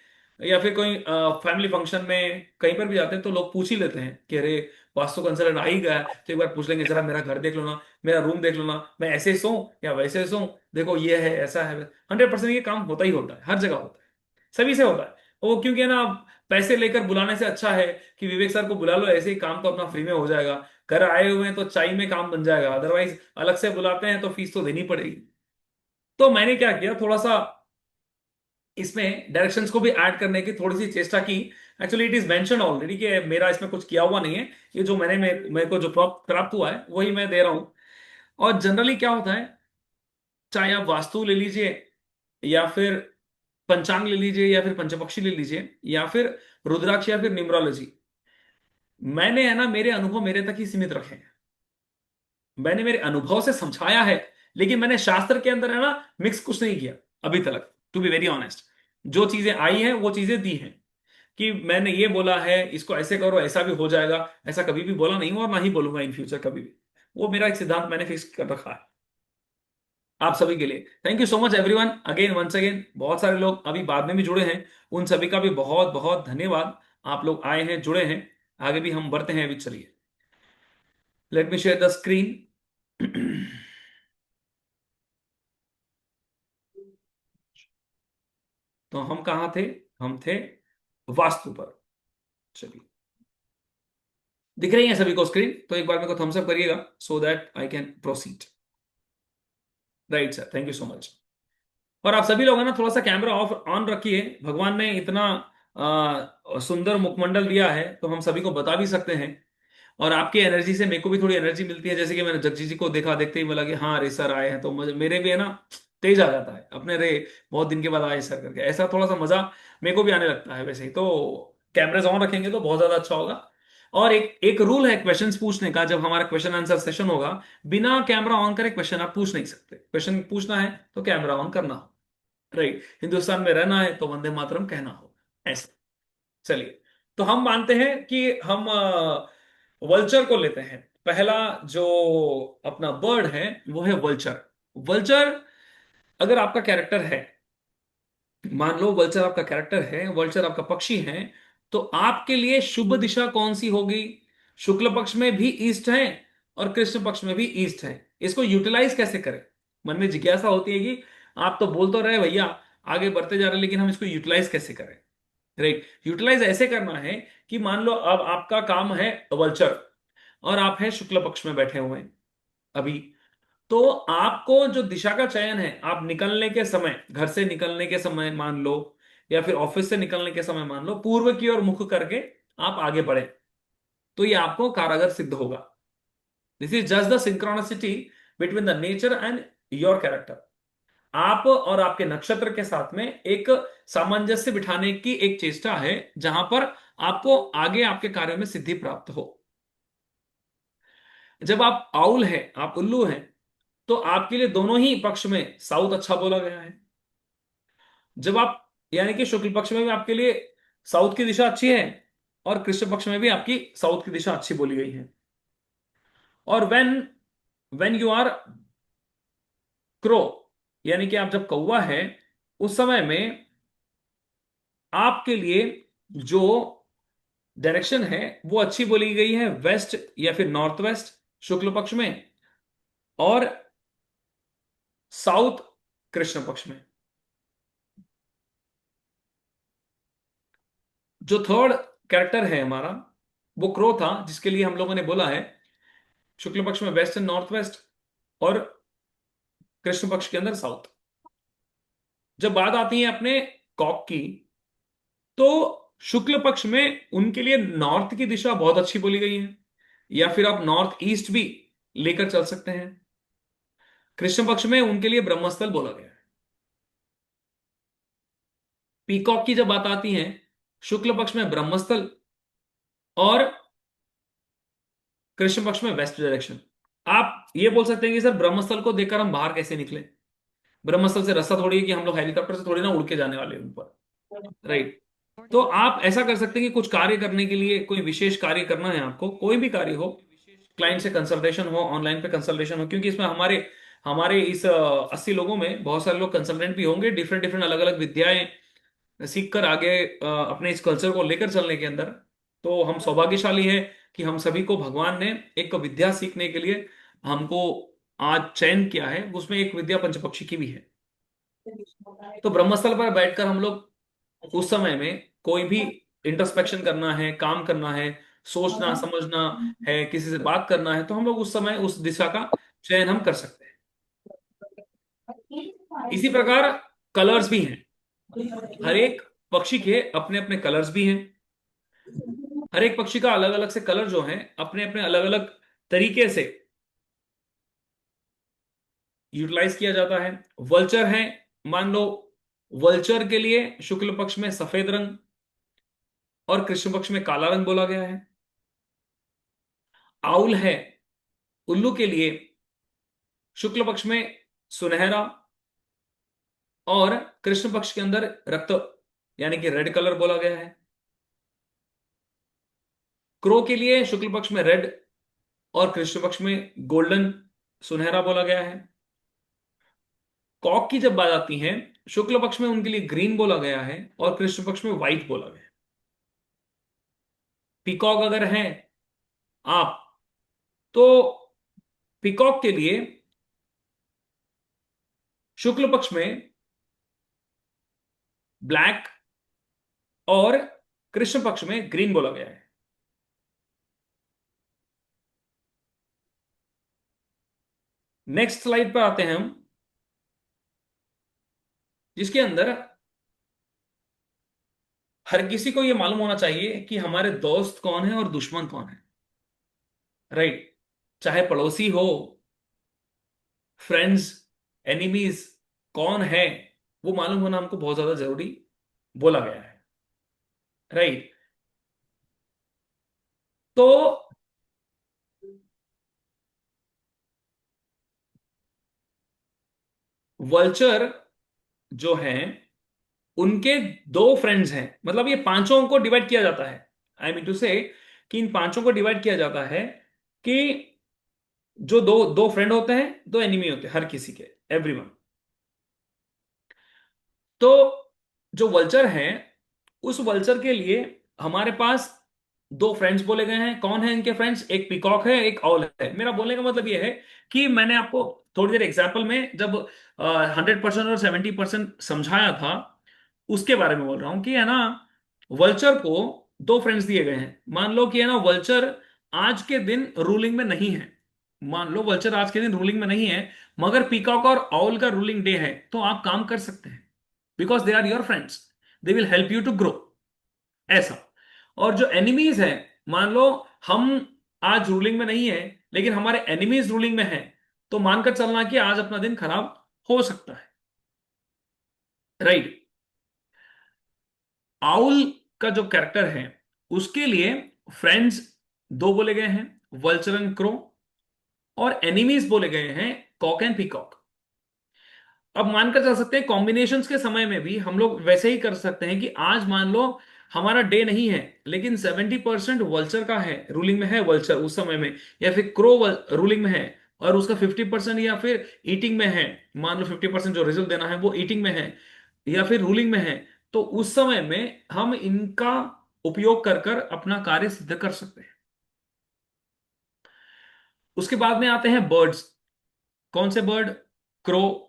या फिर कोई फैमिली फंक्शन में कहीं पर भी जाते हैं, तो लोग पूछ ही लेते हैं कि अरे वास्तु कंसल्टेंट आ ही गया है, तो एक बार पूछ लेंगे जरा मेरा घर देख लो ना, मेरा रूम देख लो ना, मैं ऐसे सोऊं या वैसे सोऊं, देखो ये है ऐसा है। 100% ये काम होता ही होता है, हर जगह होता है, सभी से होता है। वो क्योंकि है ना, पैसे लेकर बुलाने से अच्छा है कि विवेक सर को बुला लो, ऐसे ही काम तो अपना फ्री में हो जाएगा, घर आए हुए हैं तो चाय में काम बन जाएगा, अदरवाइज अलग से बुलाते हैं तो फीस तो देनी पड़ेगी। तो मैंने क्या किया, थोड़ा सा इसमें डायरेक्शंस को भी ऐड करने की थोड़ी सी चेष्टा की। Actually it is mention already कि मेरा इसमें कुछ किया हुआ नहीं है, ये जो मेरे को जो प्राप्त हुआ है वही मैं दे रहा हूं। और जनरली क्या होता है, चाहे आप वास्तु ले लीजिए, या फिर पंचांग ले लीजिए, या फिर पंचपक्षी ले लीजिए, या फिर रुद्राक्ष, या फिर न्यूमरोलॉजी, मैंने है ना मेरे अनुभव मेरे तक ही सीमित रखे हैं, मैंने मेरे अनुभव से समझाया है, लेकिन मैंने शास्त्र के अंदर है ना मिक्स कुछ नहीं किया अभी तक, टू बी वेरी ऑनेस्ट। जो चीजें आई हैं वो चीजें दी हैं, कि मैंने ये बोला है इसको ऐसे करो ऐसा भी हो जाएगा, ऐसा कभी भी बोला नहीं हूं और ना ही बोलूंगा इन फ्यूचर कभी भी। वो मेरा एक सिद्धांत मैंने फिक्स कर रखा है आप सभी के लिए। Thank you so much everyone, again once again, बहुत सारे लोग अभी बाद में भी जुड़े हैं, उन सभी का भी बहुत बहुत धन्यवाद। आप लोग आए हैं, जुड़े हैं, आगे भी हम बढ़ते हैं अभी, चलिए let me share the screen. तो हम कहाँ थे, हम थे वास्तु पर। चलिए, दिख रही है सभी को स्क्रीन, तो एक बार मेरे को थम्स अप करिएगा so that I can proceed. Right sir, thank you so much. और आप सभी लोग है ना थोड़ा सा कैमरा ऑफ ऑन रखिए, भगवान ने इतना सुंदर मुखमंडल दिया है तो हम सभी को बता भी सकते हैं, और आपकी एनर्जी से मेरे को भी थोड़ी एनर्जी मिलती है, जैसे कि मैंने जगजीत जी को देखा, देखते ही बोला कि हाँ अरे सर आए हैं, तो मुझे मेरे भी है ना तेज आ जाता है अपने रे, बहुत दिन के बाद आए सर करके, ऐसा थोड़ा सा मजा मेरे को भी आने लगता है वैसे ही। तो कैमराज ऑन रखेंगे तो बहुत ज्यादा अच्छा होगा। और एक एक रूल है क्वेश्चंस पूछने का, जब हमारा क्वेश्चन आंसर सेशन होगा, बिना कैमरा ऑन करे क्वेश्चन आप पूछ नहीं सकते। क्वेश्चन पूछना है तो कैमरा ऑन करना हो, राइट। हिंदुस्तान में रहना है तो वंदे मातरम कहना हो, ऐसा। चलिए, तो हम मानते हैं कि हम वल्चर को लेते हैं। पहला जो अपना बर्ड है वो है वल्चर। वल्चर अगर आपका कैरेक्टर है, मान लो वल्चर आपका कैरेक्टर है, वल्चर आपका पक्षी है, तो आपके लिए शुभ दिशा कौन सी होगी? शुक्ल पक्ष में भी ईस्ट है और कृष्ण पक्ष में भी ईस्ट है। इसको यूटिलाइज कैसे करें? मन में जिज्ञासा होती है कि आप तो बोल तो रहे भैया, आगे बढ़ते जा रहे हैं, लेकिन हम इसको यूटिलाइज कैसे करें? राइट, यूटिलाइज ऐसे करना है कि मान लो अब आपका काम है वल्चर, और आप हैं शुक्ल पक्ष में बैठे हुए हैं अभी। तो आपको जो दिशा का चयन है, आप निकलने के समय, घर से निकलने के समय मान लो, या फिर ऑफिस से निकलने के समय मान लो, पूर्व की ओर मुख करके आप आगे बढ़े, तो ये आपको कारागर सिद्ध होगा। This is just the synchronicity between the nature and your character. आप और आपके नक्षत्र के साथ में एक सामंजस्य बिठाने की एक चेष्टा है, जहां पर आपको आगे आपके कार्यों में सिद्धि प्राप्त हो। जब आप आउल हैं, आप उल्लू हैं, तो आपके लिए दोनों ही पक्ष में साउथ अच्छा बोला गया है। जब आप, यानी कि शुक्ल पक्ष में भी आपके लिए साउथ की दिशा अच्छी है, और कृष्ण पक्ष में भी आपकी साउथ की दिशा अच्छी बोली गई है। और when when you are crow, यानी कि आप जब कौवा है, उस समय में आपके लिए जो डायरेक्शन है वो अच्छी बोली गई है, वेस्ट या फिर नॉर्थ वेस्ट शुक्ल पक्ष में, और साउथ कृष्ण पक्ष में। जो थर्ड कैरेक्टर है हमारा, वो क्रो था, जिसके लिए हम लोगों ने बोला है शुक्ल पक्ष में वेस्ट एंड नॉर्थ वेस्ट, और कृष्ण पक्ष के अंदर साउथ। जब बात आती है अपने कॉक की, तो शुक्ल पक्ष में उनके लिए नॉर्थ की दिशा बहुत अच्छी बोली गई है, या फिर आप नॉर्थ ईस्ट भी लेकर चल सकते हैं। कृष्ण पक्ष में उनके लिए ब्रह्मस्थल बोला गया है। पीकॉक की जब बात आती है, शुक्ल पक्ष में ब्रह्मस्थल, और कृष्ण पक्ष में वेस्ट डायरेक्शन। आप ये बोल सकते हैं कि सर ब्रह्मस्थल को देखकर हम बाहर कैसे निकले? ब्रह्मस्थल से रास्ता थोड़ी है कि हम लोग हेलीकॉप्टर से थोड़ी ना उड़ के जाने वाले हैं ऊपर, राइट। तो आप ऐसा कर सकते हैं कि कुछ कार्य करने के लिए, कोई विशेष कार्य करना है आपको, कोई भी कार्य हो, क्लाइंट से कंसल्टेशन हो, ऑनलाइन पे कंसल्टेशन हो, क्योंकि इसमें हमारे हमारे इस 80 लोगों में बहुत सारे लोग कंसल्टेंट भी होंगे, डिफरेंट डिफरेंट अलग अलग विद्याएं सीख कर आगे अपने इस कल्चर को लेकर चलने के अंदर। तो हम सौभाग्यशाली हैं कि हम सभी को भगवान ने एक विद्या सीखने के लिए हमको आज चयन किया है, उसमें एक विद्या पंचपक्षी की भी है। तो ब्रह्मस्थल पर बैठकर हम लोग उस समय में कोई भी इंट्रोस्पेक्शन करना है, काम करना है, सोचना समझना है, किसी से बात करना है, तो हम लोग उस समय उस दिशा का चयन हम कर सकते हैं। इसी प्रकार कलर्स भी हैं, हर एक पक्षी के अपने अपने कलर्स भी हैं। हर एक पक्षी का अलग अलग से कलर जो है अपने अपने अलग अलग तरीके से यूटिलाइज किया जाता है। वल्चर है, मान लो वल्चर के लिए शुक्ल पक्ष में सफेद रंग और कृष्ण पक्ष में काला रंग बोला गया है। आउल है, उल्लू के लिए शुक्ल पक्ष में सुनहरा, और कृष्ण पक्ष के अंदर रक्त, यानी कि रेड कलर बोला गया है। क्रो के लिए शुक्ल पक्ष में रेड और कृष्ण पक्ष में गोल्डन, सुनहरा बोला गया है। कॉक की जब बात आती है, शुक्ल पक्ष में उनके लिए ग्रीन बोला गया है और कृष्ण पक्ष में व्हाइट बोला गया है। पीकॉक अगर है आप, तो पीकॉक के लिए शुक्ल पक्ष में ब्लैक और कृष्ण पक्ष में ग्रीन बोला गया है। नेक्स्ट स्लाइड पर आते हैं हम, जिसके अंदर हर किसी को यह मालूम होना चाहिए कि हमारे दोस्त कौन है और दुश्मन कौन है, राइट। चाहे पड़ोसी हो, फ्रेंड्स, एनिमीज, कौन है वो मालूम होना हमको बहुत ज्यादा जरूरी बोला गया है, राइट? तो वल्चर जो हैं उनके दो फ्रेंड्स हैं, मतलब ये पांचों को डिवाइड किया जाता है। आई मीन टू से कि इन पांचों को डिवाइड किया जाता है कि जो दो दो फ्रेंड होते हैं, दो एनिमी होते हैं, हर किसी के, एवरीवन। तो जो वल्चर है, उस वल्चर के लिए हमारे पास दो फ्रेंड्स बोले गए हैं। कौन है इनके फ्रेंड्स? एक पिकॉक है, एक ऑल है। मेरा बोलने का मतलब यह है कि मैंने आपको थोड़ी देर एग्जाम्पल में जब 100% और 70% समझाया था, उसके बारे में बोल रहा हूं कि है ना, वल्चर को दो फ्रेंड्स दिए गए हैं। मान लो कि है ना, वल्चर आज के दिन रूलिंग में नहीं है। मान लो वल्चर आज के दिन रूलिंग में नहीं है, मगर पीकॉक और ऑल का रूलिंग डे है, तो आप काम कर सकते हैं, because they are your friends, they will help you to grow, ऐसा। और जो एनिमीज हैं, मान लो हम आज रूलिंग में नहीं है, लेकिन हमारे एनिमीज रूलिंग में है, तो मानकर चलना कि आज अपना दिन खराब हो सकता है, राइट? आउल का जो कैरेक्टर है, उसके लिए फ्रेंड्स दो बोले गए हैं, वल्चर एंड क्रो, और एनिमीज बोले गए हैं कॉक एंड पीकॉक। अब मानकर चल सकते हैं कॉम्बिनेशंस के समय में भी हम लोग वैसे ही कर सकते हैं कि आज मान लो हमारा डे नहीं है, लेकिन 70% वल्चर का है, रूलिंग में है वल्चर उस समय में, या फिर क्रो रूलिंग में है, और उसका 50% या फिर ईटिंग में है। मान लो 50% जो रिजल्ट देना है वो ईटिंग में है या फिर रूलिंग में है, तो उस समय में हम इनका उपयोग कर कर अपना कार्य सिद्ध कर सकते हैं। उसके बाद में आते हैं बर्ड्स। कौन से बर्ड? क्रो।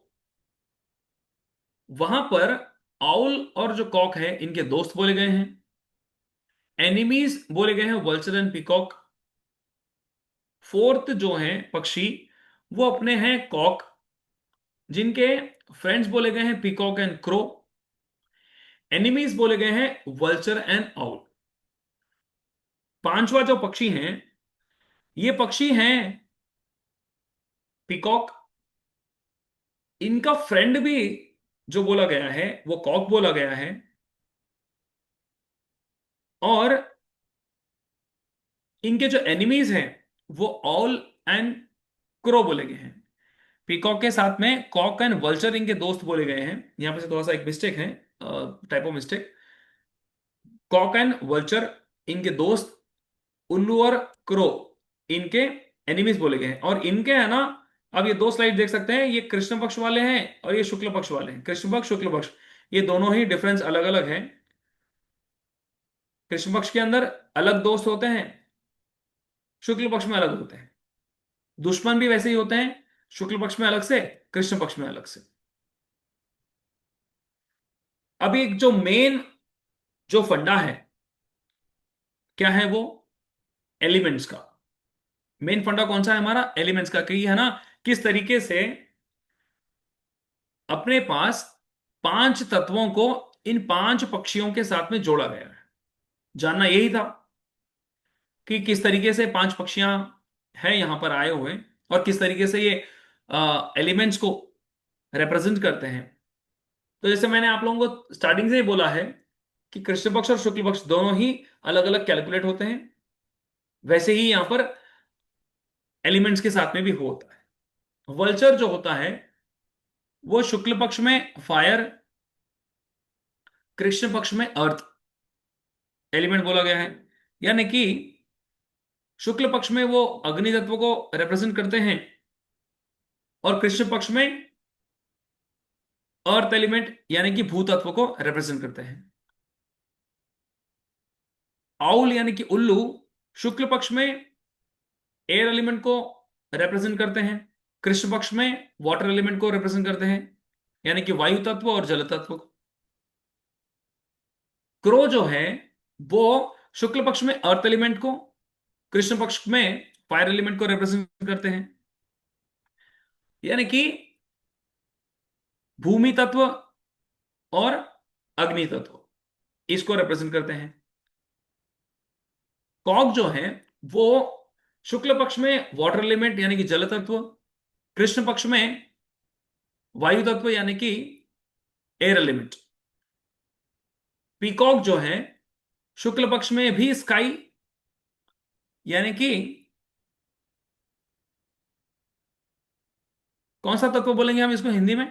वहां पर आउल और जो कॉक है इनके दोस्त बोले गए हैं। एनिमीज बोले गए हैं वल्चर एंड पीकॉक। फोर्थ जो है पक्षी, वो अपने हैं कॉक, जिनके फ्रेंड्स बोले गए हैं पीकॉक एंड क्रो। एनिमीज बोले गए हैं वल्चर एंड आउल। पांचवा जो पक्षी हैं, ये पक्षी हैं पीकॉक। इनका फ्रेंड भी जो बोला गया है वो कॉक बोला गया है, और इनके जो एनिमीज हैं वो ऑल एंड क्रो बोले गए हैं। पीकॉक के साथ में कॉक एंड वल्चर इनके दोस्त बोले गए हैं। यहां पे से थोड़ा सा एक मिस्टेक है, type of mistake. Cock and vulture इनके दोस्त, उल्लू और क्रो इनके एनिमीज बोले गए हैं। और इनके है ना, अब ये दो स्लाइड देख सकते हैं, ये कृष्ण पक्ष वाले हैं और ये शुक्ल पक्ष वाले हैं। कृष्ण पक्ष, शुक्ल पक्ष, ये दोनों ही डिफरेंस अलग अलग है। कृष्ण पक्ष के अंदर अलग दोस्त होते हैं, शुक्ल पक्ष में अलग होते हैं। दुश्मन भी वैसे ही होते हैं, शुक्ल पक्ष में अलग से, कृष्ण पक्ष में अलग से। अब एक जो मेन जो फंडा है, क्या है वो? एलिमेंट्स का। मेन फंडा कौन सा है हमारा? एलिमेंट्स का। कि है ना, किस तरीके से अपने पास पांच तत्वों को इन पांच पक्षियों के साथ में जोड़ा गया है। जानना यही था कि किस तरीके से पांच पक्षियां हैं यहां पर आए हुए, और किस तरीके से ये एलिमेंट्स को रिप्रेजेंट करते हैं। तो जैसे मैंने आप लोगों को स्टार्टिंग से ही बोला है कि कृष्ण पक्ष और शुक्ल पक्ष दोनों ही अलग अलग कैलकुलेट होते हैं, वैसे ही यहां पर एलिमेंट्स के साथ में भी होता है। वल्चर जो होता है वो शुक्ल पक्ष में फायर, कृष्ण पक्ष में अर्थ एलिमेंट बोला गया है। यानी कि शुक्ल पक्ष में वो अग्नि तत्व को रिप्रेजेंट करते हैं, और कृष्ण पक्ष में अर्थ एलिमेंट यानी कि भू तत्व को रिप्रेजेंट करते हैं। आउल यानी कि उल्लू शुक्ल पक्ष में एयर एलिमेंट को रिप्रेजेंट करते हैं, कृष्ण पक्ष में वाटर एलिमेंट को रिप्रेजेंट करते हैं, यानी कि वायु तत्व और जल तत्व को। क्रो जो है वो शुक्ल पक्ष में अर्थ एलिमेंट को, कृष्ण पक्ष में फायर एलिमेंट को रिप्रेजेंट करते हैं, यानी कि भूमि तत्व और अग्नि तत्व इसको रिप्रेजेंट करते हैं। कॉक जो है वो शुक्ल पक्ष में वाटर एलिमेंट यानी कि जल तत्व, कृष्ण पक्ष में वायु तत्व यानी कि एयर एलिमेंट। पीकॉक जो है शुक्ल पक्ष में भी स्काई, यानी कि कौन सा तत्व बोलेंगे हम इसको हिंदी में?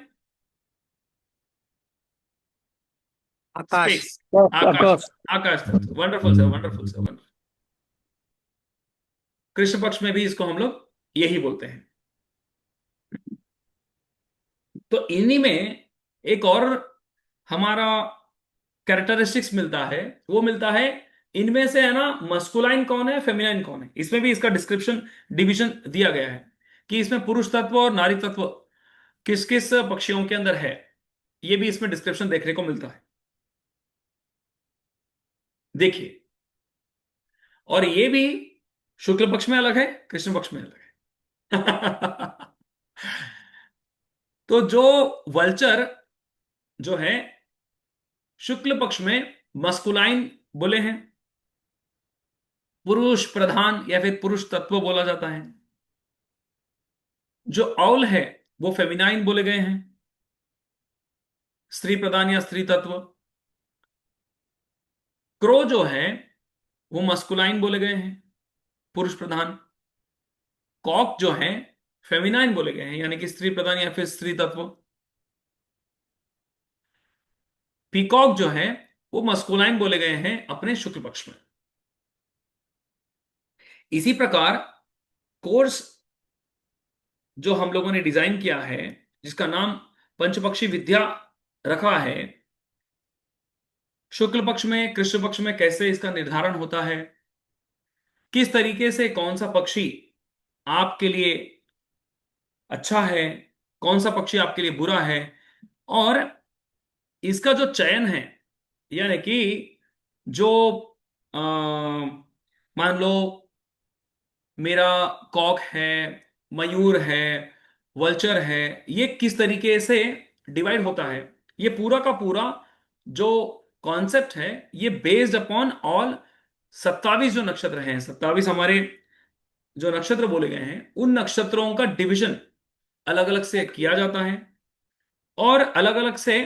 आकाश। स्पेस, आकाश। आकाश। आकाश तत्व, wonderful sir, wonderful sir, wonderful. Krishna पक्ष में भी इसको हम लोग यही बोलते हैं। तो इन्हीं में एक और हमारा कैरेक्टरिस्टिक्स मिलता है, वो मिलता है इनमें से, है ना, मस्कुलाइन कौन है, फेमिनाइन कौन है। इसमें भी इसका डिस्क्रिप्शन, डिवीजन दिया गया है कि इसमें पुरुष तत्व और नारी तत्व किस किस पक्षियों के अंदर है। ये भी इसमें डिस्क्रिप्शन देखने को मिलता है, देखिए। और ये भी शुक्ल पक्ष में अलग है, कृष्ण पक्ष में अलग है। तो जो वल्चर जो है शुक्ल पक्ष में मस्कुलाइन बोले हैं, पुरुष प्रधान या फिर पुरुष तत्व बोला जाता है। जो औल है वो फेमिनाइन बोले गए हैं, स्त्री प्रधान या स्त्री तत्व। क्रो जो है वो मस्कुलाइन बोले गए हैं, पुरुष प्रधान। कॉक जो है फेमिनाइन बोले गए हैं, यानी कि स्त्री प्रधान या फिर स्त्री तत्व। पीकॉक जो है वो मस्कुलाइन बोले गए हैं अपने शुक्ल पक्ष में। इसी प्रकार कोर्स जो हम लोगों ने डिजाइन किया है, जिसका नाम पंचपक्षी विद्या रखा है, शुक्ल पक्ष में कृष्ण पक्ष में कैसे इसका निर्धारण होता है, किस तरीके से कौन सा पक्षी आपके लिए अच्छा है, कौन सा पक्षी आपके लिए बुरा है, और इसका जो चयन है, यानी कि जो अ, मान लो मेरा कॉक है, मयूर है, वल्चर है, ये किस तरीके से डिवाइड होता है, ये पूरा का पूरा जो कॉन्सेप्ट है, ये बेस्ड अपॉन ऑल 27 जो नक्षत्र हैं, 27 हमारे जो नक्षत्र बोले गए हैं, उन नक्षत्रों का डिवीजन अलग अलग से किया जाता है, और अलग अलग से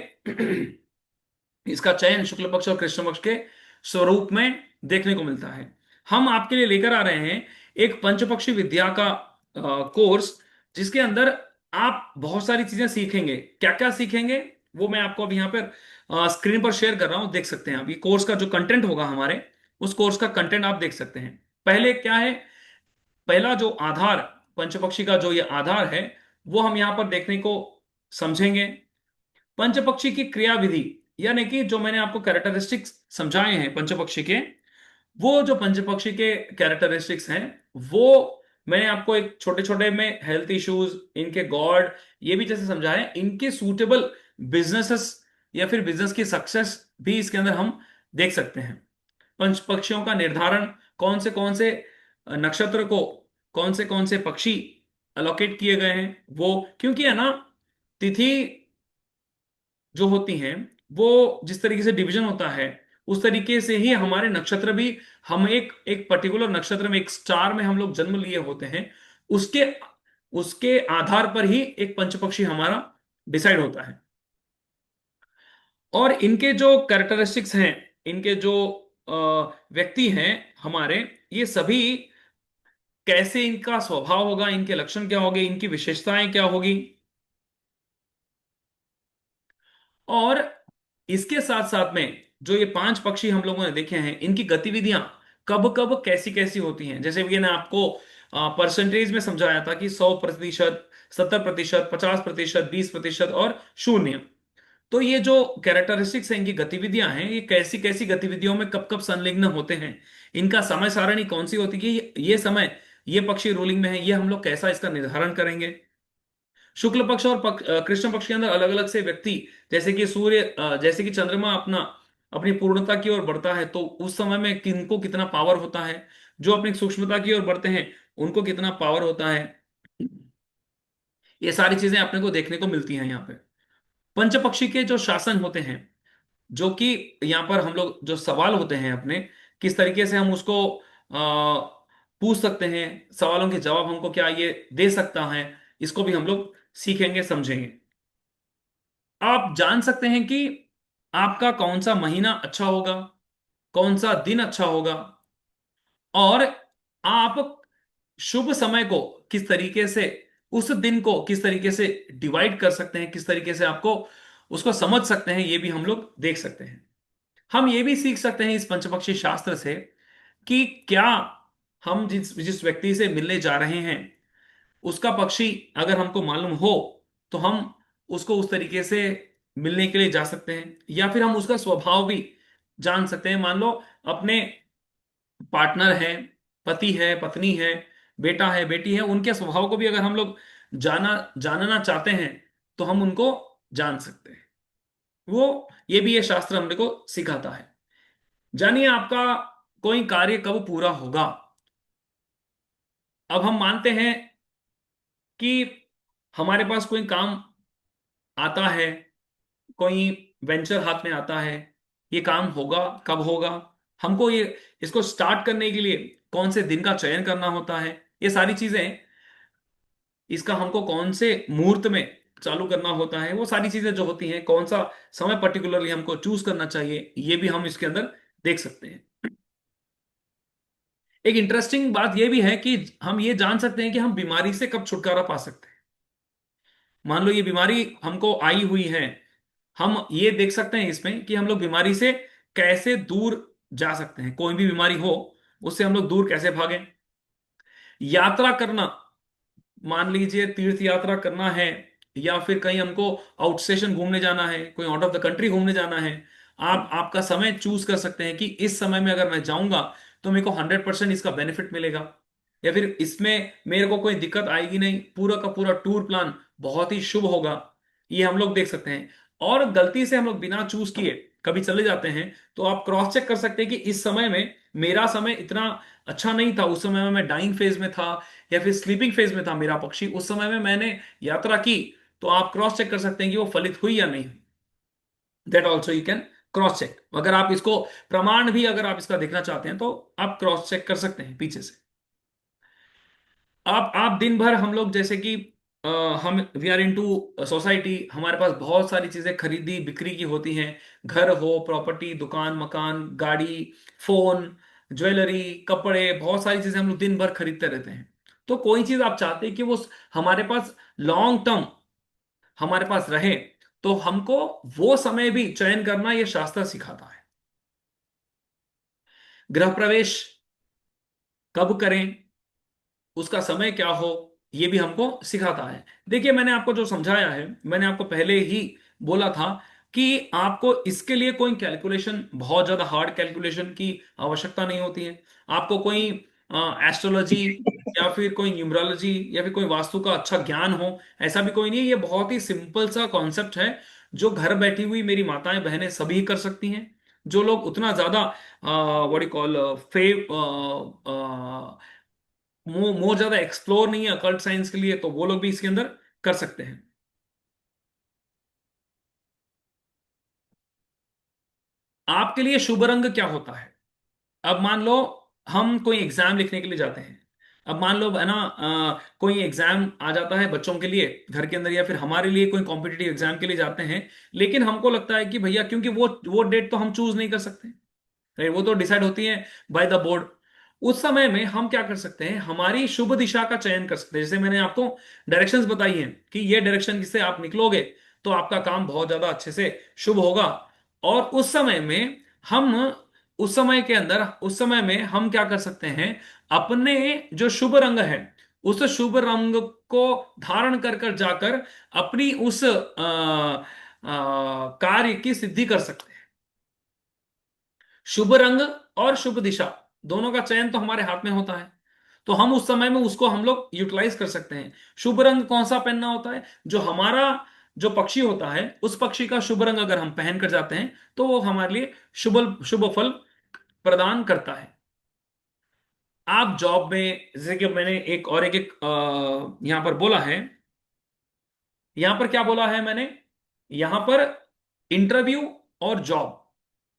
इसका चयन शुक्ल पक्ष और कृष्ण पक्ष के स्वरूप में देखने को मिलता है। हम आपके लिए लेकर आ रहे हैं एक पंचपक्षी विद्या का कोर्स, जिसके अंदर आप बहुत सारी चीजें सीखेंगे। क्या क्या सीखेंगे वो मैं आपको अब यहाँ पर स्क्रीन पर शेयर कर रहा हूं, देख सकते हैं आप। ये कोर्स का जो कंटेंट होगा हमारे, उस कोर्स का कंटेंट आप देख सकते हैं। पहले क्या है, पहला जो आधार, पंचपक्षी का जो ये आधार है, वो हम यहां पर देखने को समझेंगे। पंचपक्षी की क्रिया विधि, यानी कि जो मैंने आपको कैरेक्टरिस्टिक्स समझाए हैं पंचपक्षी के, वो जो पंचपक्षी के कैरेक्टरिस्टिक्स हैं, वो मैंने आपको एक छोटे छोटे में हेल्थ इश्यूज, इनके गॉड, ये भी जैसे समझाए, इनके सूटेबल बिजनेसेस या फिर बिजनेस की सक्सेस भी इसके अंदर हम देख सकते हैं। पंच पक्षियों का निर्धारण, कौन से नक्षत्र को कौन से पक्षी अलोकेट किए गए हैं, वो क्योंकि है ना, तिथि जो होती हैं, वो जिस तरीके से डिवीजन होता है, उस तरीके से ही हमारे नक्षत्र भी, हम एक एक पर्टिकुलर नक्षत्र में, एक स्टार में हम लोग जन्म लिए होते हैं, उसके उसके आधार पर ही एक पंचपक्षी हमारा डिसाइड होता है। और इनके जो कैरेक्टरिस्टिक्स हैं, इनके जो व्यक्ति हैं हमारे, ये सभी कैसे इनका स्वभाव होगा, इनके लक्षण क्या होंगे, इनकी विशेषताएं क्या होगी, और इसके साथ साथ में जो ये पांच पक्षी हम लोगों ने देखे हैं, इनकी गतिविधियां कब कब कैसी कैसी होती हैं। जैसे मैंने आपको परसेंटेज में समझाया था कि 100%, 70%, 50%, 20% और 0। तो ये जो कैरेक्टरिस्टिक्स हैं, इनकी गतिविधियां हैं, ये कैसी कैसी गतिविधियों में कब कब संलग्न होते हैं, इनका समय सारणी कौन सी होती है, कि ये समय ये पक्षी रूलिंग में है, ये हम लोग कैसा इसका निर्धारण करेंगे। शुक्ल पक्ष और कृष्ण पक्ष के अंदर अलग अलग से व्यक्ति, जैसे कि सूर्य, जैसे कि चंद्रमा अपनी पूर्णता की ओर बढ़ता है, तो उस समय में किनको कितना पावर होता है, जो अपनी सूक्ष्मता की ओर बढ़ते हैं उनको कितना पावर होता है, ये सारी चीजें अपने को देखने को मिलती हैं यहाँ पे। पंचपक्षी के जो शासन होते हैं, जो कि यहाँ पर हम लोग जो सवाल होते हैं अपने, किस तरीके से हम उसको पूछ सकते हैं, सवालों के जवाब हमको क्या ये दे सकता है, इसको भी हम लोग सीखेंगे, समझेंगे। आप जान सकते हैं कि आपका कौन सा महीना अच्छा होगा, कौन सा दिन अच्छा होगा, और आप शुभ समय को किस तरीके से, उस दिन को किस तरीके से डिवाइड कर सकते हैं, किस तरीके से आपको उसको समझ सकते हैं, ये भी हम लोग देख सकते हैं। हम ये भी सीख सकते हैं इस पंचपक्षी शास्त्र से कि क्या हम जिस जिस व्यक्ति से मिलने जा रहे हैं उसका पक्षी अगर हमको मालूम हो तो हम उसको उस तरीके से मिलने के लिए जा सकते हैं, या फिर हम उसका स्वभाव भी जान सकते हैं। मान लो अपने पार्टनर है, पति है, पत्नी है, बेटा है, बेटी है, उनके स्वभाव को भी अगर हम लोग जानना चाहते हैं तो हम उनको जान सकते हैं। वो ये भी ये शास्त्र हमने को सिखाता है। जानिए आपका कोई कार्य कब पूरा होगा। अब हम मानते हैं कि हमारे पास कोई काम आता है, कोई वेंचर हाथ में आता है, ये काम होगा, कब होगा, हमको ये इसको स्टार्ट करने के लिए कौन से दिन का चयन करना होता है, ये सारी चीजें, इसका हमको कौन से मुहूर्त में चालू करना होता है, वो सारी चीजें जो होती हैं, कौन सा समय पर्टिकुलरली हमको चूज करना चाहिए, ये भी हम इसके अंदर देख सकते हैं। एक इंटरेस्टिंग बात यह भी है कि हम ये जान सकते हैं कि हम बीमारी से कब छुटकारा पा सकते हैं। मान लो ये बीमारी हमको आई हुई है, हम ये देख सकते हैं इसमें कि हम लोग बीमारी से कैसे दूर जा सकते हैं। कोई भी बीमारी हो उससे हम लोग दूर कैसे भागें। यात्रा करना, मान लीजिए तीर्थ यात्रा करना है, या फिर कहीं हमको आउट स्टेशन घूमने जाना है, कोई आउट ऑफ द कंट्री घूमने जाना है, आप आपका समय चूज कर सकते हैं कि इस समय में अगर मैं जाऊंगा तो मेरे को 100% इसका बेनिफिट मिलेगा, या फिर इसमें मेरे को कोई दिक्कत आएगी नहीं, पूरा का पूरा टूर प्लान बहुत ही शुभ होगा, ये हम लोग देख सकते हैं। और गलती से हम लोग बिना चूज किए कभी चले जाते हैं तो आप क्रॉस चेक कर सकते हैं कि इस समय में मेरा समय इतना अच्छा नहीं था, उस समय में मैं डाइंग फेज में था, या फिर स्लीपिंग फेज में था मेरा पक्षी, उस समय में मैंने यात्रा की, तो आप क्रॉस चेक कर सकते हैं कि वो फलित हुई या नहीं हुई। That also you can cross check. अगर आप इसको प्रमाण भी अगर आप इसका देखना चाहते हैं तो आप क्रॉस चेक कर सकते हैं पीछे से। आप दिन भर, हम लोग जैसे कि हम वी आर इनटू सोसाइटी, हमारे पास बहुत सारी चीजें खरीदी बिक्री की होती हैं, घर हो, प्रॉपर्टी, दुकान, मकान, गाड़ी, फोन, ज्वेलरी, कपड़े, बहुत सारी चीजें हम लोग दिन भर खरीदते रहते हैं। तो कोई चीज आप चाहते हैं कि वो हमारे पास लॉन्ग टर्म हमारे पास रहे, तो हमको वो समय भी चयन करना ये शास्त्र सिखाता है। गृह प्रवेश कब करें, उसका समय क्या हो, ये भी हमको सिखाता है। देखिए मैंने आपको जो समझाया है, मैंने आपको पहले ही बोला था कि आपको इसके लिए कोई कैलकुलेशन, बहुत ज्यादा हार्ड कैलकुलेशन की आवश्यकता नहीं होती है। आपको कोई एस्ट्रोलॉजी या फिर कोई न्यूमरोलॉजी या फिर कोई वास्तु का अच्छा ज्ञान हो, ऐसा भी कोई नहीं है। ये बहुत ही सिंपल सा कॉन्सेप्ट है जो घर बैठी हुई मेरी माताएं बहनें सभी कर सकती हैं। जो लोग उतना ज्यादा व्हाट यू कॉल फेव मोर ज्यादा एक्सप्लोर नहीं है अकल्ट साइंस के लिए, तो वो लोग भी इसके अंदर कर सकते हैं। आपके लिए शुभ रंग क्या होता है। अब मान लो हम कोई एग्जाम लिखने के लिए जाते हैं। अब मान लो है ना, कोई एग्जाम आ जाता है बच्चों के लिए घर के अंदर, या फिर हमारे लिए कोई कॉम्पिटिटिव एग्जाम के लिए जाते हैं, लेकिन हमको लगता है कि भैया, क्योंकि वो डेट तो हम चूज नहीं कर सकते, राइट, वो तो डिसाइड होती है बाय द बोर्ड। उस समय में हम क्या कर सकते हैं, हमारी शुभ दिशा का चयन कर सकते हैं। जैसे मैंने आपको डायरेक्शंस बताई हैं कि ये डायरेक्शन जिससे आप निकलोगे तो आपका काम बहुत ज्यादा अच्छे से शुभ होगा। और उस समय में हम उस समय के अंदर उस समय में हम क्या कर सकते हैं, अपने जो शुभ रंग है उस शुभ रंग को धारण कर कर जाकर अपनी उस कार्य की सिद्धि कर सकते हैं। शुभ रंग और शुभ दिशा दोनों का चयन तो हमारे हाथ में होता है, तो हम उस समय में उसको हम लोग यूटिलाइज कर सकते हैं। शुभ रंग कौन सा पहनना होता है, जो हमारा जो पक्षी होता है उस पक्षी का शुभ रंग अगर हम पहन कर जाते हैं तो वो हमारे लिए शुभ शुभ फल प्रदान करता है। आप जॉब में, जैसे कि मैंने एक और एक, एक यहां पर बोला है, यहां पर क्या बोला है मैंने, यहां पर इंटरव्यू और जॉब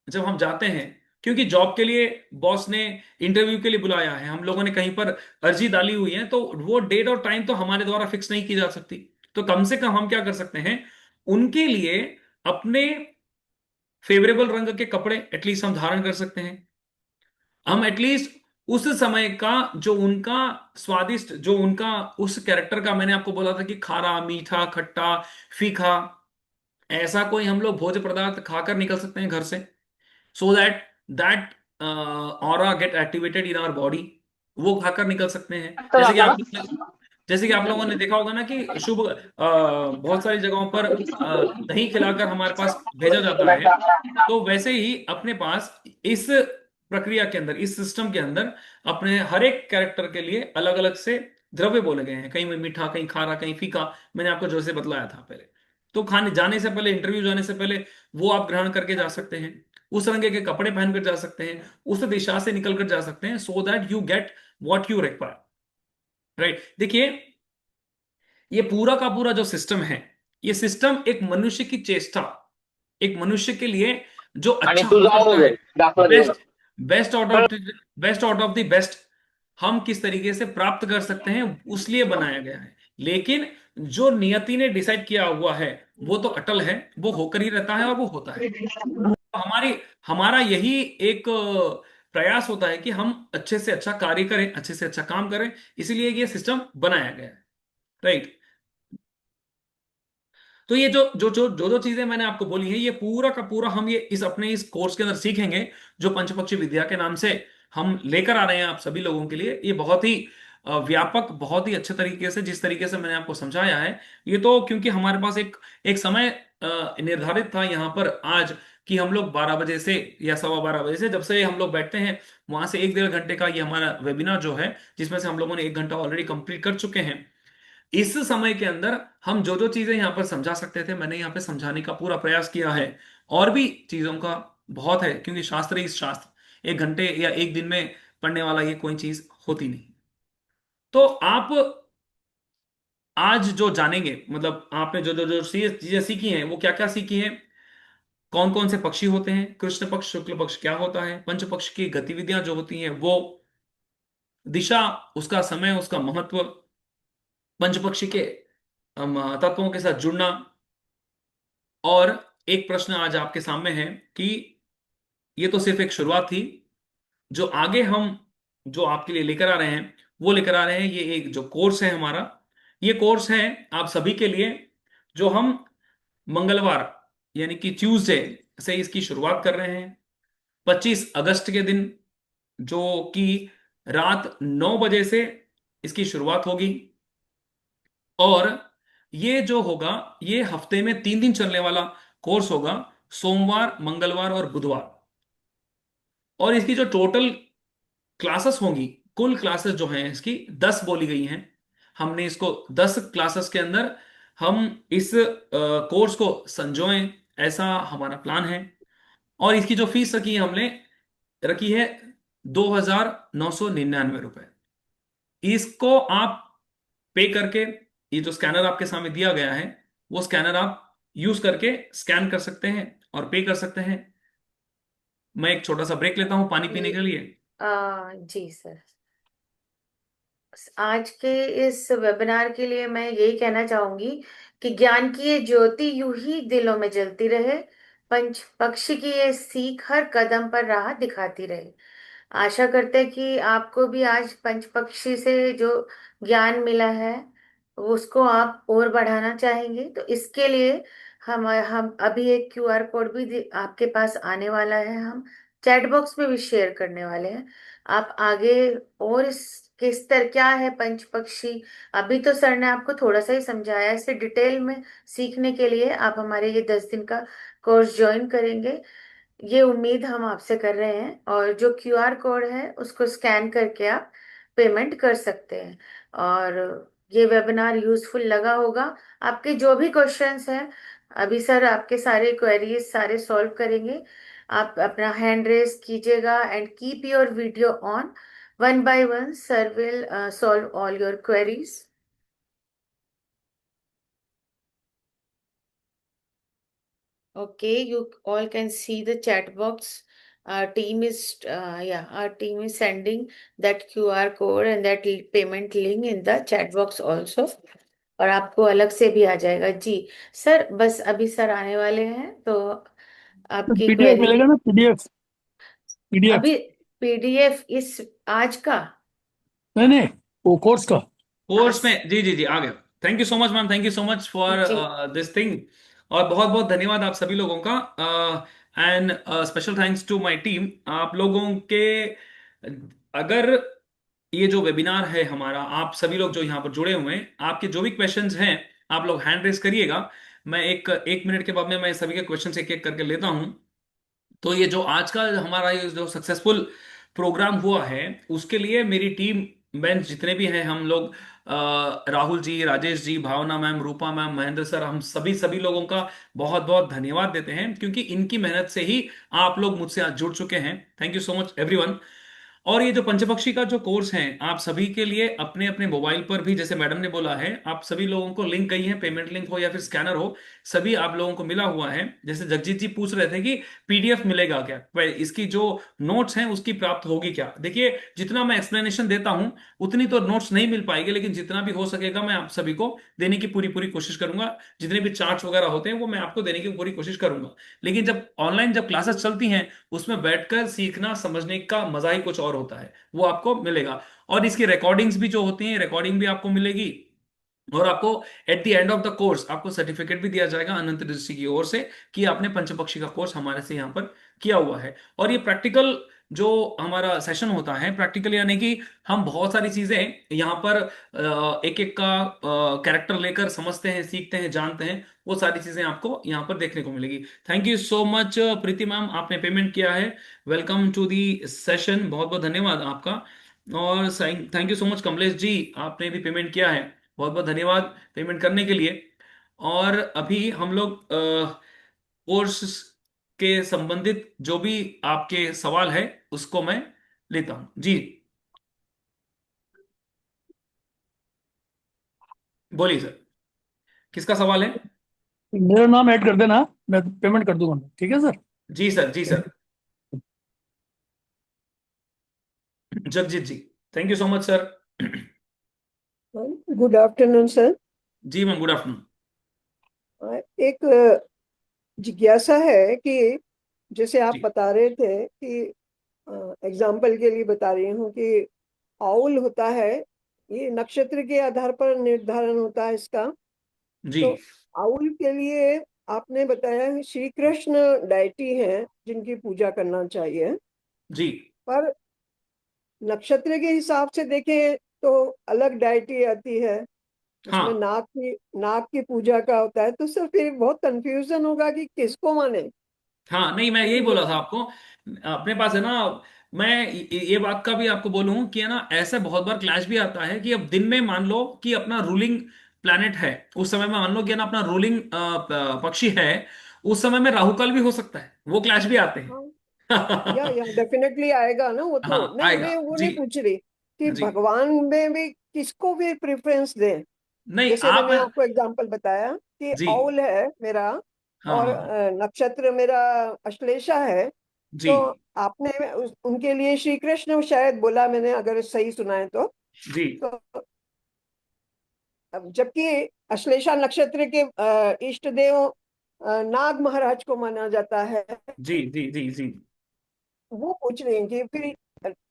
जब हम जाते हैं, क्योंकि जॉब के लिए बॉस ने इंटरव्यू के लिए बुलाया है, हम लोगों ने कहीं पर अर्जी डाली हुई है, तो वो डेट और टाइम तो हमारे द्वारा फिक्स नहीं की जा सकती। तो कम से कम हम क्या कर सकते हैं, उनके लिए अपने फेवरेबल रंग के कपड़े एटलीस्ट हम धारण कर सकते हैं। हम एटलीस्ट उस समय का जो उनका स्वादिष्ट, जो उनका उस कैरेक्टर का, मैंने आपको बोला था कि खारा मीठा खट्टा फीका, ऐसा कोई हम लोग भोज्य पदार्थ खाकर निकल सकते हैं घर से, so that that aura get activated in our body, वो खाकर निकल सकते हैं। जैसे कि आप लोगों ने देखा होगा ना कि शुभ बहुत सारी जगहों पर दही खिलाकर हमारे पास भेजा जाता है। तो वैसे ही अपने पास इस प्रक्रिया के अंदर, इस सिस्टम के अंदर, अपने हर एक कैरेक्टर के लिए अलग अलग से द्रव्य बोले गए हैं, कहीं में मीठा, कहीं खारा, कहीं फीका। मैंने आपको जैसे बतलाया था पहले। तो खाने जाने से पहले, इंटरव्यू जाने से पहले वो आप ग्रहण करके जा सकते हैं, उस रंग के कपड़े पहनकर जा सकते हैं, उस दिशा से निकल कर जा सकते हैं, so that you get what you require. Right. देखिए, ये पूरा का पूरा जो सिस्टम है, ये सिस्टम एक मनुष्य की चेष्टा, एक मनुष्य के लिए जो आणि अच्छा तू हो जाऊ सकता है, दे दाखला देऊ best, best out of the best, हम किस तरीके से प्राप्त कर सकते हैं, उसलिए बनाया गया है। लेकिन जो नियति ने डिसाइड किया हुआ है वो तो अटल है, वो होकर ही रहता है और वो होता है। हमारी हमारा यही एक प्रयास होता है कि हम अच्छे से अच्छा कार्य करें, अच्छे से अच्छा काम करें, इसीलिए ये सिस्टम बनाया गया है। राइट। तो ये जो चीजें मैंने आपको बोली हैं, ये पूरा का पूरा हम ये इस अपने इस कोर्स के अंदर सीखेंगे, जो पंचपक्षी विद्या के नाम से हम लेकर आ रहे हैं आप सभी लोगों के लिए। ये बहुत ही व्यापक, बहुत ही अच्छे तरीके से, जिस तरीके से मैंने आपको समझाया है, ये तो क्योंकि हमारे पास एक एक समय निर्धारित था यहाँ पर आज, कि हम लोग 12 बजे से या 12:15 बजे से, जब से हम लोग बैठते हैं, वहां से 1-1.5 घंटे का ये हमारा वेबिनार जो है, जिसमें से हम लोगों ने 1 घंटा ऑलरेडी कंप्लीट कर चुके हैं। इस समय के अंदर हम जो जो चीजें यहाँ पर समझा सकते थे, मैंने यहाँ पे समझाने का पूरा प्रयास किया है। और भी चीजों का बहुत है, क्योंकि शास्त्र ही शास्त्र, 1 घंटे या एक दिन में पढ़ने वाला ये कोई चीज होती नहीं। तो आप आज जो जानेंगे, मतलब आपने जो जो जो चीजें सीखी हैं, वो क्या क्या सीखी हैं, कौन कौन से पक्षी होते हैं, कृष्ण पक्ष शुक्ल पक्ष क्या होता है, पंच पक्ष की गतिविधियां जो होती हैं वो, दिशा, उसका समय, उसका महत्व, पंच पक्षी के तत्वों के साथ जुड़ना। और एक प्रश्न आज आपके सामने है कि ये तो सिर्फ एक शुरुआत थी, जो आगे हम जो आपके लिए लेकर आ रहे हैं, वो लेकर आ रहे हैं, ये एक जो कोर्स है हमारा, ये कोर्स है आप सभी के लिए, जो हम मंगलवार यानी कि ट्यूसडे से इसकी शुरुआत कर रहे हैं, 25 अगस्त के दिन, जो कि रात 9 बजे से इसकी शुरुआत होगी। और ये जो होगा, ये हफ्ते में 3 दिन चलने वाला कोर्स होगा, सोमवार, मंगलवार और बुधवार। और इसकी जो टोटल क्लासेस होंगी, कुल क्लासेस जो हैं इसकी 10 बोली गई हैं। हमने इसको 10 क्लासेस के अंदर हम इस कोर्स को संजोएं, ऐसा हमारा प्लान है। और इसकी जो फीस रखी है हमने, रखी है 2,999 रुपए। इसको आप पे करके, ये जो स्कैनर आपके सामने दिया गया है, वो स्कैनर आप यूज करके स्कैन कर सकते हैं और पे कर सकते हैं। मैं एक छोटा सा ब्रेक लेता हूं पानी पीने के लिए। जी सर, आज के इस वेबिनार के लिए मैं यही कहना चाहूंगी कि ज्ञान की ये ज्योति यूं ही दिलों में जलती रहे, पंच पक्षी की ये सीख हर कदम पर राह दिखाती रहे। आशा करते हैं कि आपको भी आज पंच पक्षी से जो ज्ञान मिला है उसको आप और बढ़ाना चाहेंगे, तो इसके लिए हम अभी एक क्यूआर कोड भी आपके पास आने वाला है, हम चैट बॉक्स में भी शेयर करने वाले हैं। आप आगे और इसके स्तर क्या है पंच पक्षी, अभी तो सर ने आपको थोड़ा सा ही समझाया, इसे डिटेल में सीखने के लिए आप हमारे ये 10 दिन का कोर्स ज्वाइन करेंगे, ये उम्मीद हम आपसे कर रहे हैं। और जो क्यूआर कोड है उसको स्कैन करके आप पेमेंट कर सकते हैं। और ये वेबिनार यूजफुल लगा होगा, आपके जो भी क्वेश्चंस हैं अभी सर आपके सारे क्वेरीज सारे सॉल्व करेंगे। आप अपना हैंड रेस कीजिएगा and keep your video on, one by one sir will solve all your queries. Okay, you all can see the chat box. Our team is sending that QR code and that payment link in the chat box also. और आपको अलग से भी आ जाएगा जी। सर बस अभी सर आने वाले हैं, तो आपकी पीडीएफ क्वेरी। मिलेगा ना, पीडीएफ? पीडीएफ? अभी पीडीएफ इस आज का? नहीं नहीं, वो कोर्स का। कोर्स अस, में जी जी जी आ गया। Thank you so much ma'am, thank you so much for जी दिस थिंग। और बहुत बहुत धन्यवाद आप सभी लोगों का। And special thanks to my team. आप लोगों के, अगर ये जो वेबिनार है हमारा, आप सभी लोग जो यहाँ पर जुड़े हुए हैं, आपके जो भी क्वेश्चंस हैं आप लोग हैंड रेस करिएगा। मैं एक एक मिनट के बाद में मैं सभी के क्वेश्चन एक एक करके लेता हूँ। तो ये जो आज का हमारा ये जो सक्सेसफुल प्रोग्राम हुआ है, उसके लिए मेरी टीम बेंच जितने भी हैं हम लोग, राहुल जी, राजेश जी, भावना मैम, रूपा मैम, महेंद्र सर, हम सभी सभी लोगों का बहुत बहुत धन्यवाद देते हैं, क्योंकि इनकी मेहनत से ही आप लोग मुझसे आज जुड़ चुके हैं। Thank you so much everyone. और ये जो पंचपक्षी का जो कोर्स है, आप सभी के लिए अपने अपने मोबाइल पर भी, जैसे मैडम ने बोला है, आप सभी लोगों को लिंक गई है, पेमेंट लिंक हो या फिर स्कैनर हो, सभी आप लोगों को मिला हुआ है। जैसे जगजीत जी पूछ रहे थे कि पीडीएफ मिलेगा क्या, इसकी जो नोट्स हैं उसकी प्राप्त होगी क्या। देखिए, जितना मैं एक्सप्लेनेशन देता हूं उतनी तो नोट्स नहीं मिल पाएगी, लेकिन जितना भी हो सकेगा मैं आप सभी को देने की पूरी पूरी कोशिश करूंगा। जितने भी चार्ट्स वगैरह होते हैं वो मैं आपको देने की पूरी कोशिश करूंगा। लेकिन जब ऑनलाइन जब क्लासेस चलती हैं, उसमें बैठकर सीखना समझने का मजा ही कुछ और होता है, वो आपको मिलेगा। और इसकी रिकॉर्डिंग्स भी जो होती हैं, रिकॉर्डिंग भी आपको मिलेगी। और आपको at the end of the course आपको सर्टिफिकेट भी दिया जाएगा अनंत ऋषि की ओर से कि आपने पंचपक्षी का कोर्स हमारे से यहाँ पर किया हुआ है। और ये प्रैक्टिकल जो हमारा सेशन होता है, प्रैक्टिकल यानी कि हम बहुत सारी चीजें यहाँ पर एक एक का कैरेक्टर लेकर समझते हैं, सीखते हैं, जानते हैं। वो सारी चीजें आपको यहाँ पर देखने को मिलेगी। Thank you so much Preeti ma'am, आपने पेमेंट किया है। वेलकम टू दी सेशन, बहुत बहुत धन्यवाद आपका। और thank you so much Kamlesh ji, आपने भी पेमेंट किया है। बहुत बहुत धन्यवाद पेमेंट करने के लिए। और अभी हम लोग कोर्स के संबंधित जो भी आपके सवाल है उसको मैं लेता हूं जी। बोलिए सर, किसका सवाल है? मेरा नाम ऐड कर देना, मैं पेमेंट कर दूंगा, ठीक है सर? जी सर, जी sir. Jagjit ji, thank you so much sir. Good afternoon sir. जी मैम, गुड आफ्टरनून। एक जिज्ञासा है कि जैसे आप जी बता रहे थे कि एग्जाम्पल के लिए बता रही हूँ कि आउल होता है, ये नक्षत्र के आधार पर निर्धारण होता है इसका। जी तो आउल के लिए आपने बताया कि श्री कृष्ण डायटी हैं जिनकी पूजा करना चाहिए, जी। पर नक्षत्र के हिसाब से देखें तो अलग डायटी आती है। उसमें हाँ नाग की पूजा का होता है, तो सर फिर बहुत कंफ्यूजन होगा कि किसको माने। हाँ, नहीं मैं यही क्योंकि बोला था आपको, अपने पास है ना। मैं ये बात का भी आपको बोलूं कि है ना, ऐसे बहुत बार क्लैश भी आता है कि अब दिन में मान लो कि अपना रूलिंग प्लैनेट है, उस समय में मान लो कि है ना अपना रूलिंग पक्षी है, उस समय में राहु काल भी हो सकता है, वो क्लैश भी आते हाँ, हैं। या डेफिनेटली आएगा ना वो। तो हाँ नहीं, आएगा मैं वो जी। नहीं पूछ रही कि जी भगवान में भी किसको भी प्रेफरेंस दें। नहीं जैसे आप, मैंने आपको एग्जांपल बताया कि जी औल है मेरा हाँ और हाँ हाँ, नक्षत्र मेरा अश्लेषा है। जी तो आपने उनके लिए श्री कृष्ण शायद बोला, मैंने अगर सही सुना है तो। जी तो अब जबकि अश्लेषा नक्षत्र के इष्ट देव नाग महाराज को माना जाता है। जी जी जी जी। वो पूछ रहे हैं कि फिर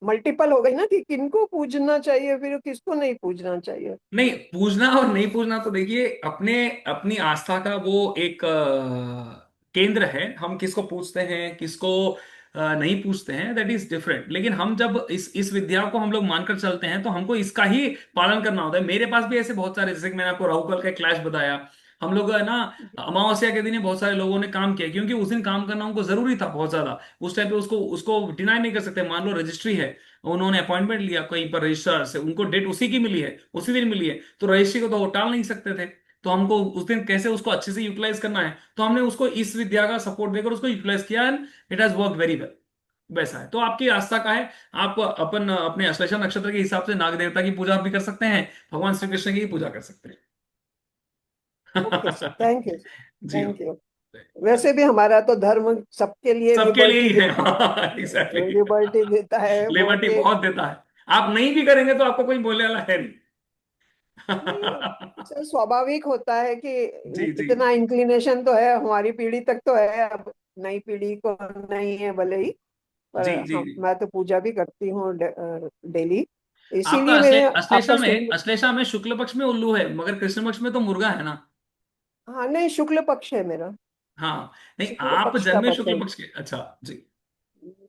मल्टीपल हो गई ना कि किनको पूजना चाहिए फिर किसको नहीं पूजना चाहिए। नहीं, पूजना और नहीं पूजना तो देखिए अपने अपनी आस्था का वो एक केंद्र है। हम किसको पूछते हैं, किसको नहीं पूछते हैं, दैट इज डिफरेंट। लेकिन हम जब इस विद्या को हम लोग मानकर चलते हैं तो हमको इसका ही पालन करना होता है। मेरे पास भी ऐसे बहुत सारे, जैसे कि मैंने आपको राहु काल का क्लैश बताया, हम लोग है ना अमावस्या के दिन ही बहुत सारे लोगों ने काम किया, क्योंकि उस दिन काम करना उनको जरूरी था बहुत ज्यादा। उस टाइम पे उसको उसको डिनाई नहीं कर सकते। मान लो रजिस्ट्री है, उन्होंने अपॉइंटमेंट लिया कहीं पर रजिस्ट्रार से, उनको डेट उसी की मिली है, उसी दिन मिली है, तो रजिस्ट्री को तो वो टाल नहीं सकते थे। तो हमको उस दिन कैसे उसको अच्छे से यूटिलाइज करना है, तो हमने उसको इस विद्या का सपोर्ट देकर उसको यूटिलाइज किया and it has work very well. वैसा है, तो आपकी आस्था का है। आप अपन अपने अश्लेषा नक्षत्र के हिसाब से नाग देवता की पूजा भी कर सकते हैं, भगवान श्री कृष्ण की पूजा कर सकते ओके सर, हैं। Thank you. जी थैंक यू। वैसे भी हमारा तो धर्म सबके लिए सबके लिए लिबर्टी ही है। देता है, एग्जैक्टली। लिबर्टी देता है वो लिबर्टी कि बहुत देता है। आप नहीं भी करेंगे तो आपको कोई बोलने वाला है नहीं। नहीं, सर स्वाभाविक होता है कि जी जी इतना इंक्लिनेशन तो है, हमारी पीढ़ी तक तो है, अब नई पीढ़ी को नहीं है भले ही, पर जी जी हाँ जी। मैं तो पूजा भी करती हूँ डेली, आपका इसीलिए मैंने अश्लेषा आपका में, सुन। अश्लेषा में शुक्ल पक्ष में उल्लू है, मगर कृष्ण पक्ष में तो मुर्गा है ना। हाँ नहीं, शुक्ल पक्ष है मेरा, हाँ, नहीं शुक्ल आप पक्ष का जन्मे बर्थ है, शुक्ल पक्ष के, अच्छा जी।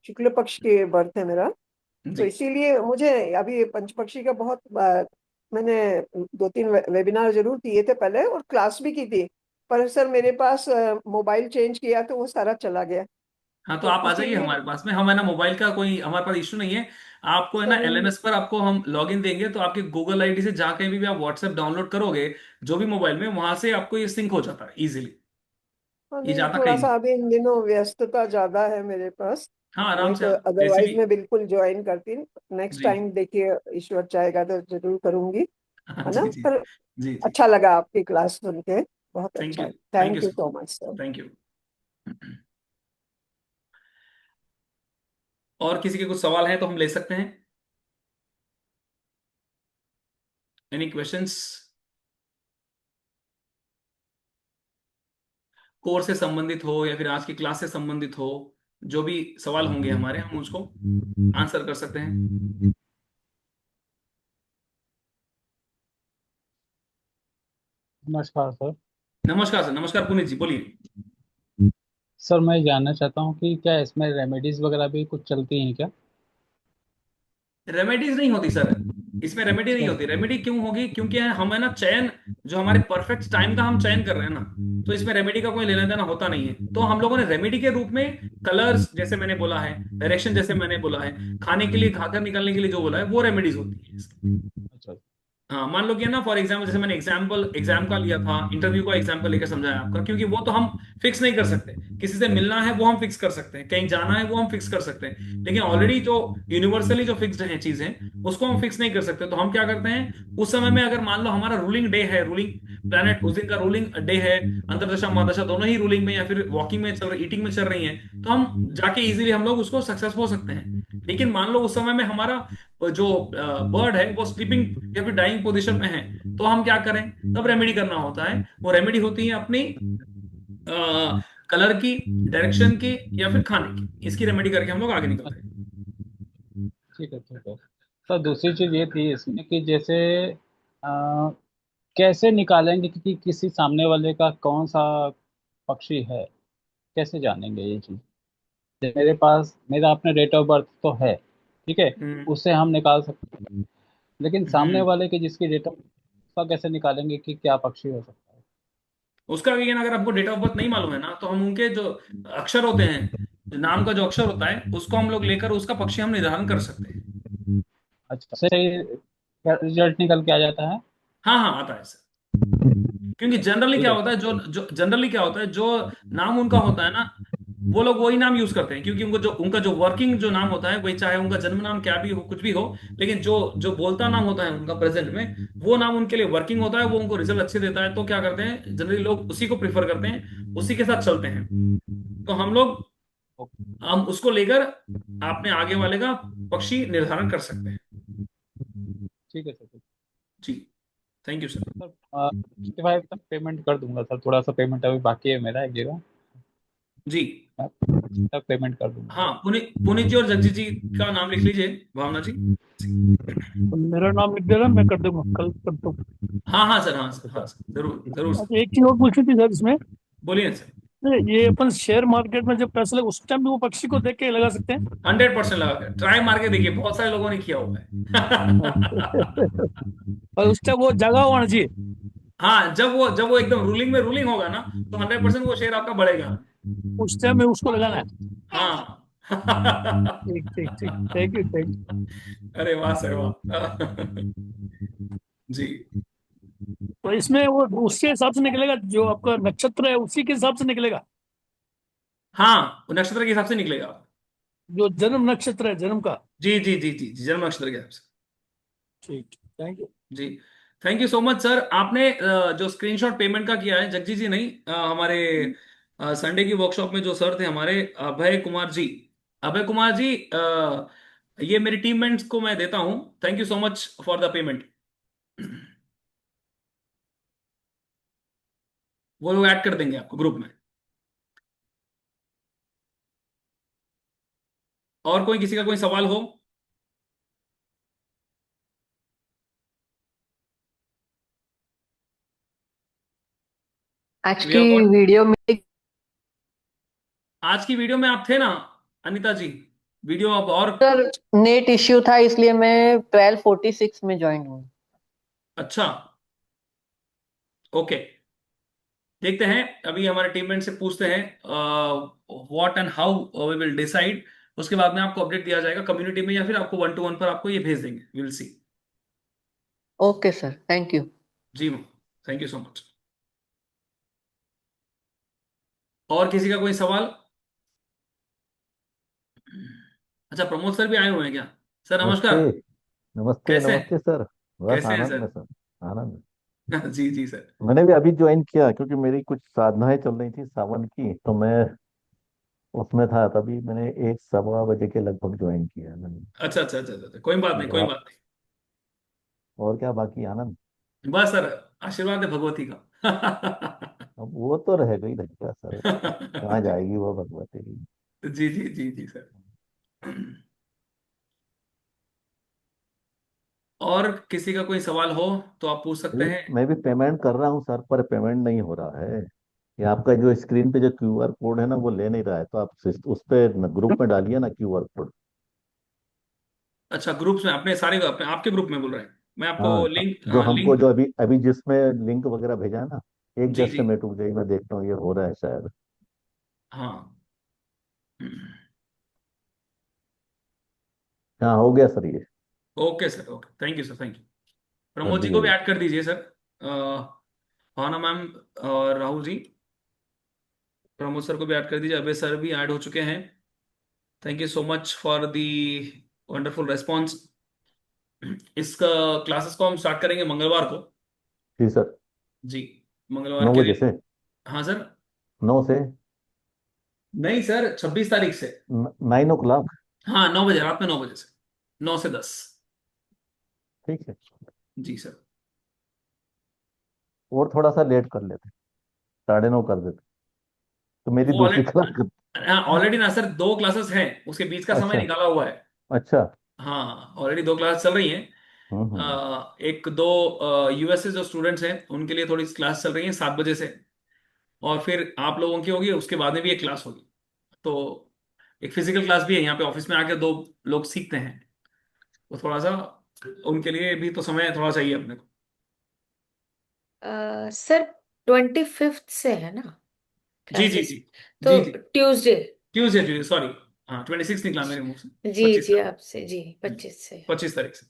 शुक्ल पक्ष के बर्थ है मेरा। तो जी। इसीलिए मुझे अभी पंचपक्षी का बहुत मैंने 2-3 वेबिनार जरूर दिए थे पहले, और क्लास भी की थी, पर सर मेरे पास मोबाइल चेंज किया तो वो सारा चला गया। हाँ, तो तो आप आ जाइए इसीलिए हमारे पास में, हम है ना मोबाइल का कोई हमारे पास इश्यू नहीं है। आपको है ना सर, एलएमएस पर आपको हम लॉगिन देंगे, तो आपके गूगल आईडी से जहाँ कहीं भी आप व्हाट्सएप डाउनलोड करोगे जो भी मोबाइल में, वहां से आपको ये सिंक हो जाता है इजीली। हाँ ये नहीं, जाता थोड़ा कहीं नहीं। सा अभी इन दिनों व्यस्तता ज्यादा है मेरे पास, हाँ, आराम नहीं से तो आप जैसे भी। अदरवाइज मैं बिल्कुल ज्वाइन करती। नेक्स्ट जी। टाइम देखिए, ईश्वर चाहेगा तो जरूर करूंगी, हाँ है जी ना। जी। पर जी जी। अच्छा लगा आपकी क्लास सुन के, बहुत थैंक अच्छा यू। है, thank you thank you sir. So much sir. Thank you. और किसी के कुछ सवाल हैं तो हम ले सकते हैं। Any questions? कोर्स से संबंधित हो या फिर आज की क्लास से संबंधित हो, जो भी सवाल होंगे हमारे, हम उसको आंसर कर सकते हैं। नमस्कार सर। नमस्कार सर, नमस्कार पुनीत जी, बोलिए। सर मैं जानना चाहता हूँ कि क्या इसमें रेमेडीज वगैरह भी कुछ चलती हैं क्या? रेमेडीज नहीं होती सर, इसमें रेमेडी नहीं सर। होती। रेमेडी क्यों होगी? क्योंकि हम है ना चयन, जो हमारे परफेक्ट टाइम का हम चयन कर रहे हैं ना, तो इसमें रेमेडी का कोई लेना देना होता नहीं है। तो हम लोगों ने रेमेडी के रूप में कलर्स जैसे मैंने बोला है, डायरेक्शन जैसे मैंने बोला है, खाने के लिए, खाकर निकलने के लिए जो बोला है, वो रेमेडीज होती है। अच्छा। हाँ, मान लो कि ना फॉर एग्जाम्पल, जैसे मैंने एग्जाम्पल एग्जाम का लिया था, इंटरव्यू का एग्जाम्पल लेकर समझाया आपका, क्योंकि वो तो हम फिक्स नहीं कर सकते। किसी से मिलना है वो हम फिक्स कर सकते हैं, कहीं जाना है वो हम फिक्स कर सकते हैं, लेकिन ऑलरेडी जो यूनिवर्सली जो फिक्स्ड है चीजें, उसको हम फिक्स नहीं कर सकते। तो हम क्या करते हैं, उस समय में अगर मान लो हमारा रूलिंग डे है, रूलिंग प्लैनेट उस दिन का रूलिंग डे है, अंतरदशा महादशा दोनों ही रूलिंग में या फिर वॉकिंग में चल रही, ईटिंग में चल रही है, तो हम जाके इजीली हम लोग उसको सक्सेस हो सकते हैं। लेकिन मान लो उस समय में हमारा जो बर्ड है वो स्लीपिंग या फिर डाइंग पोजीशन में है, तो हम क्या करें? तब रेमेडी करना होता है। वो रेमेडी होती है अपनी कलर की, डायरेक्शन की, या फिर खाने की। इसकी रेमेडी करके हम लोग आगे निकलते हैं। ठीक है ठीक है। सर दूसरी चीज़ ये थी इसमें कि जैसे आ, कैसे निकालेंगे कि किसी सामने वाले का कौन सा पक्षी है, कैसे जानेंगे ये चीज़? मेरे पास मेरा अपना डेट ऑफ बर्थ तो है, ठीक है, हम्म। उससे हम निकाल सकते हैं, लेकिन सामने हम्म। वाले की जिसकी डेट ऑफ का कैसे निकालेंगे कि क्या पक्षी हो सकता है? उसका अगेन अगर आपको डेट ऑफ बर्थ नहीं मालूम है ना, तो हम उनके जो अक्षर होते हैं, जो नाम का जो अक्षर होता है, उसको हम लोग लेकर उसका पक्षी हम निर्धारण कर सकते हैं। अच्छा, सही रिजल्ट निकल के आ जाता है? हाँ हाँ, आता है सर। क्योंकि जनरली ठीक क्या है होता है, सर। जो जो जनरली क्या होता है, जो नाम उनका होता है ना, वो लोग वही नाम यूज करते हैं, क्योंकि उनको जो उनका जो वर्किंग जो नाम होता है, वही, चाहे उनका जन्म नाम क्या भी हो, कुछ भी हो, लेकिन जो जो बोलता नाम होता है उनका प्रेजेंट में, वो नाम उनके लिए वर्किंग होता है, वो उनको रिजल्ट अच्छे देता है। तो क्या करते हैं, जनरली लोग उसी को प्रिफर करते हैं, उसी के साथ चलते हैं। तो हम उसको लेकर अपने आगे वाले का पक्षी निर्धारण कर सकते हैं। ठीक है सर। जी। Thank you sir. सर 55 तक पेमेंट कर दूंगा सर, थोड़ा सा पेमेंट अभी बाकी है मेरा एक जगह, जी। तक पेमेंट कर दूंगा हाँ, सर। पुनीत पुनीत जी और जगजीत जी का नाम लिख लीजिए, भावना जी। तो मेरा नाम लिख देना, मैं कर दूंगा, कल कर दूँ। हाँ हाँ सर, हाँ ओके सर, हाँ सर। सर, जरूर जरूर सर। अच्छा, एक चीज और पूछनी थी सर इसमें, बोलिए ना सर। ये अपन शेयर मार्केट में जब पैसे लगे उस टाइम भी वो पक्षी को देख के लगा सकते हैं? 100% लगा कर ट्राई मार के देखिए, बहुत सारे लोगों ने किया हुआ है। और उस टाइम वो जगह होना चाहिए। हाँ, जब वो एकदम रूलिंग में रूलिंग होगा ना, तो 100% वो शेयर आपका बढ़ेगा। उस टाइम में उसको लगाना है। हाँ। ठीक ठीक ठीक, थैंक यू थैंक यू। अरे वाह सर, वाह। जी। तो इसमें वो उसके हिसाब से निकलेगा, जो आपका नक्षत्र है उसी के हिसाब से निकलेगा, हाँ, वो नक्षत्र के हिसाब से निकलेगा। जो जन्म नक्षत्र है जन्म का। जी जी जी जी जी, जन्म नक्षत्र के हिसाब से। ठीक, थैंक यू। जी। Thank you so much sir. आपने जो स्क्रीनशॉट पेमेंट का किया है, जगजीत जी नहीं, हमारे संडे की वर्कशॉप में जो सर थे हमारे, अभय कुमार जी, अभय कुमार जी, ये मेरी टीममेट्स को मैं देता हूं। Thank you so much for the payment. वो लोग ऐड कर देंगे आपको ग्रुप में। और कोई किसी का कोई सवाल हो? आज वी की हैव गॉट। वीडियो में आज की वीडियो में आप थे ना अनीता जी? वीडियो आप और। सर नेट इश्यू था, इसलिए मैं 12:46 में ज्वाइन हुआ। अच्छा, ओके। देखते हैं, अभी हमारे टीममेट से पूछते हैं what and how we will decide. उसके बाद में आपको अपडेट दिया जाएगा कम्युनिटी में, या फिर आपको 1-to-1 पर आपको ये भेज देंगे। Will see. Okay sir, thank you. जी ma'am, thank you so much. और किसी का कोई सवाल? अच्छा, प्रमोद सर भी आए हुए हैं क्या? सर नमस्ते। नमस्कार। नमस्ते कैसे नमस्ते हैं? सर। बस कैसे हैं आनंद में सर? सर। आनंद में। जी जी सर। मैंने भी अभी ज्वाइन किया क्योंकि मेरी कुछ साधनाएं चल रही थी सावन की, तो मैं उसमें था, तभी मैंने 1 सवा बजे के लगभग ज्वाइन किया मैंने। अच्छा अच्छा अच्छा अच्छा, कोई बात नहीं, तो कोई आप बात और क्या बाकी आनंद। नहीं। बस सर, आशीर्वाद है भगवती का। अब वो तो रहेगा ही रहेगा सर, कहाँ जाएगी वो भगवती की। जी जी जी जी सर। और किसी का कोई सवाल हो तो आप पूछ सकते हैं। मैं भी पेमेंट कर रहा हूँ सर, पर पेमेंट नहीं हो रहा है। ये आपका जो स्क्रीन पे जो क्यूआर कोड है ना, वो ले नहीं रहा है, तो आप उस पे ग्रुप में डालिए ना क्यूआर कोड। अच्छा, ग्रुप्स में अपने सारे अपने आपके ग्रुप में बोल रहे हैं? मैं आपको हाँ, लिंक, जो हाँ हमको लिंक। जो अभी अभी जिसमें लिंक वगैरह भेजा है ना, एक जी जस्ट जी। से मिनट रुक जाइए, मैं देखता हूँ ये हो रहा है शायद। हाँ। हाँ, हो गया सर ये। Okay sir, okay, thank you sir, thank you. कर प्रमोद जी को दिए भी ये। ऐड कर दीजिए सर। भावना मैम और राहुल जी, प्रमोद सर को भी ऐड कर दीजिए। अभय सर भी ऐड हो चुके हैं। Thank you so much for the wonderful response. इसका क्लासेस को हम स्टार्ट करेंगे मंगलवार को। जी सर। जी, मंगलवार नौ के बजे दिन। से हाँ सर। 9 से नहीं सर, 26 तारीख से। 9 o'clock। हाँ, 9 बजे, रात में 9 बजे से 9 से 10। ठीक है। जी सर। और थोड़ा सा लेट कर लेते, 9:30 कर देते, तो मेरी वो दूसरी क्लास ऑलरेडी, हाँ ऑलरेडी ना सर, 2 क्लासेस हैं, उसके बीच का समय अच्छा। निकाला हुआ है। अच्छा। हाँ, ऑलरेडी 2 क्लास चल रही हैं। हम्म। एक दो यूएस से जो स्टूडेंट्स हैं उनके लिए थोड़ी क्लास चल रही है 7 बजे से। और फिर आप लोगों की होगी, उसके बाद में भी एक क्लास होगी। तो एक फिजिकल क्लास भी है, यहाँ पे ऑफिस में आके 2 लोग सीखते हैं। तो थोड़ा सा उनके लिए भी तो समय थोड़ा चाहिए अपने को। सर 25th से है ना जी जी क्लासेस? जी। तो जी जी। ट्यूसडे। Tuesday, Tuesday, sorry. हाँ, 26 निकला मेरे मुंह से। जी पच्चीस जी, तारीख आपसे जी 25 से। 25 तारीख से।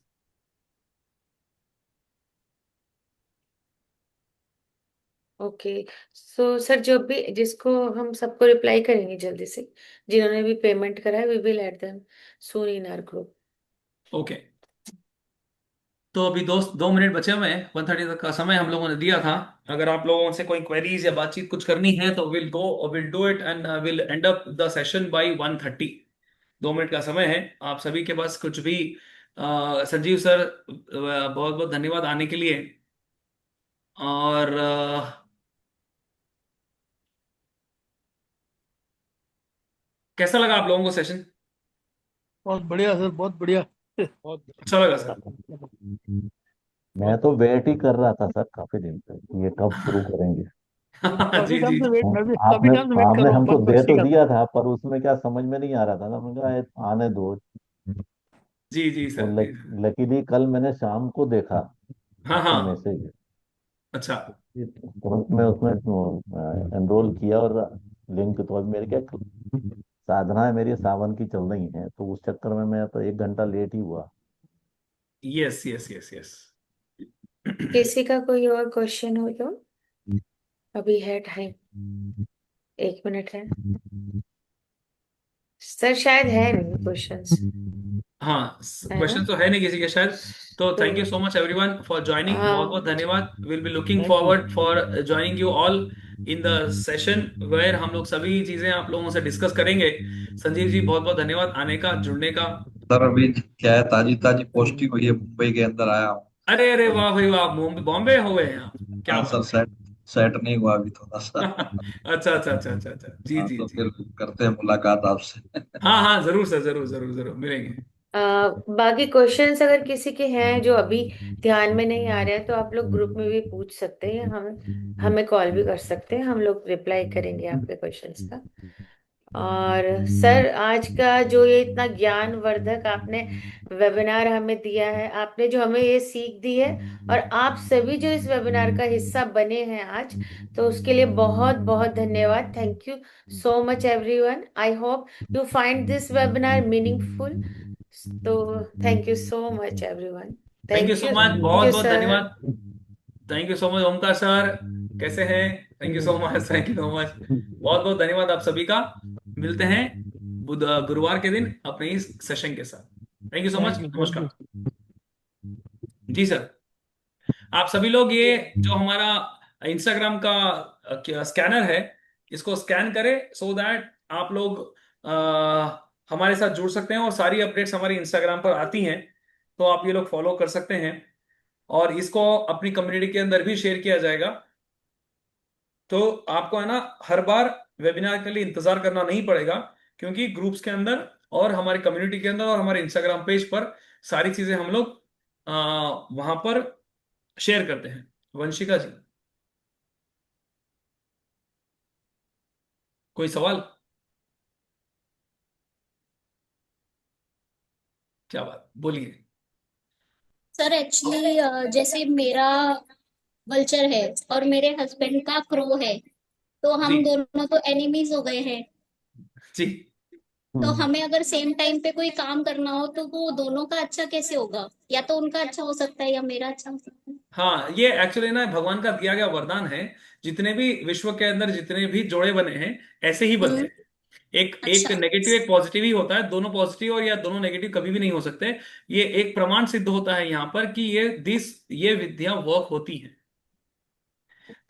ओके। सो सर, जो भी जिसको हम सबको रिप्लाई करेंगे जल्दी से, जिन्होंने भी पेमेंट करा है, we will add them soon in our group. Okay. तो अभी 2 मिनट बचे हुए हैं, 1:30 तक का समय हम लोगों ने दिया था। अगर आप लोगों से कोई क्वेरीज या बातचीत कुछ करनी है तो will do it and will end up the session by 1:30। 2 minute का समय है आप सभी के पास कुछ भी। संजीव सर, बहुत बहुत धन्यवाद आने के लिए। और कैसा लगा आप लोगों को सेशन? बहुत बढ़िया सर, बहुत बढ़िया। बहुत अच्छा लगा सर? मैं बहुत तो बहुत वेट ही कर रहा था सर काफी दिन से, ये कब शुरू करेंगे। काफी जी टाइम जी से जी वेट, हाँ, मैं भी काफी आपने टाइम से वेट कर आपने रहा हूँ हमको पंच दे पक्षी तो का। दिया था, पर उसमें क्या समझ में नहीं आ रहा था ना, मैंने कहा आने दो। जी जी तो सर, जी सर। लकीली कल मैंने शाम को देखा हाँ आपका हाँ। मैसेज। अच्छा। तुरंत मैं उसमें एनरोल किया, और लिंक तो अभी मेरे क्या साधना है मेरी सावन की चल रही है, तो उस चक्कर में मैं तो 1 घंटा लेट ही हुआ। Yes yes yes yes. किसी का कोई और क्वेश्चन हो तो अभी है टाइम, 1 मिनट है। सर शायद है नहीं क्वेश्चंस, हाँ, है ना? क्वेश्चन तो है नहीं किसी के शायद। तो तो thank you so much everyone for joining, बहुत बहुत हाँ, धन्यवाद। Will be looking thank you. Forward for joining you all in the session where हम लोग सभी चीजें आप लोगों से डिस्कस करेंगे। संजीव जी, बहुत बहुत धन्यवाद आने का, जुड़ने का। सर अभी क्या है, ताजी ताजी पोस्टिंग हुई है, मुंबई के अंदर आया हूँ। अरे अरे, वाह भाई वाह, बॉम्बे बॉम्बे हो गए हैं आप, क्या हाँ सर, बात है। सेट सेट नहीं हुआ अभी थोड़ा सा। अच्छा अच्छा अच्छा अच्छा अच्छा, जी हाँ, जी तो जी। फिर करते हैं मुलाकात आपसे। हाँ हाँ, जरूर सर, जरूर जरूर जरूर मिलेंगे। बाकी क्वेश्चंस अगर किसी के हैं जो अभी ध्यान में नहीं आ रहे हैं तो आप लोग ग्रुप में भी पूछ सकते हैं, हम हमें कॉल भी कर सकते हैं, हम लोग रिप्लाई करेंगे आपके क्वेश्चंस का। और सर, आज का जो ये इतना ज्ञानवर्धक आपने वेबिनार हमें दिया है, आपने जो हमें ये सीख दी है, और आप सभी जो इस वेबिनार का हिस्सा बने हैं आज, तो उसके लिए बहुत बहुत धन्यवाद। Thank you so much everyone. I hope you find this webinar meaningful. तो thank you so much everyone. Thank you thank so you, much, thank बहुत यू बहुत सर। धन्यवाद। Thank you so much Omkar sir, कैसे हैं? Thank you so much, thank you so much. बहुत बहुत धन्यवाद आप सभी का। मिलते हैं गुरुवार के दिन अपने इस सेशन के साथ। Thank you so much, thank you. नमस्कार। जी सर। आप सभी लोग ये जो हमारा इंस्टाग्राम का स्कैनर है, इसको स्कैन करें सो दैट आप लोग हमारे साथ जुड़ सकते हैं और सारी अपडेट्स हमारी इंस्टाग्राम पर आती हैं, तो आप ये लोग फॉलो कर सकते हैं। और इसको अपनी कम्युनिटी के अंदर भी शेयर किया जाएगा। तो आपको है ना, हर बार वेबिनार के लिए इंतजार करना नहीं पड़ेगा, क्योंकि ग्रुप्स के अंदर और हमारी कम्युनिटी के अंदर और हमारे इंस्टाग्राम पेज पर सारी चीजें हम लोग वहां पर शेयर करते हैं। वंशिका जी, कोई सवाल? क्या बात, बोलिए। सर एक्चुअली जैसे मेरा वल्चर है और मेरे हस्बैंड का क्रो है, तो जी हम दोनों तो एनिमीज हो गए हैं। जी। तो हमें अगर सेम टाइम पे कोई काम करना हो तो वो दोनों का अच्छा कैसे होगा? या तो उनका अच्छा हो सकता है या मेरा अच्छा हो सकता है। हाँ, ये एक्चुअली ना भगवान का दिया गया वरदान है। जितने भी विश्व के अंदर जितने भी जोड़े बने हैं, ऐसे ही बनते हम्म। हैं। एक एक अच्छा। नेगेटिव एक पॉजिटिव ही होता है, दोनों पॉजिटिव और या दोनों नेगेटिव कभी भी नहीं हो सकते। ये एक प्रमाण सिद्ध होता है यहाँ पर कि ये विद्या वर्क होती है।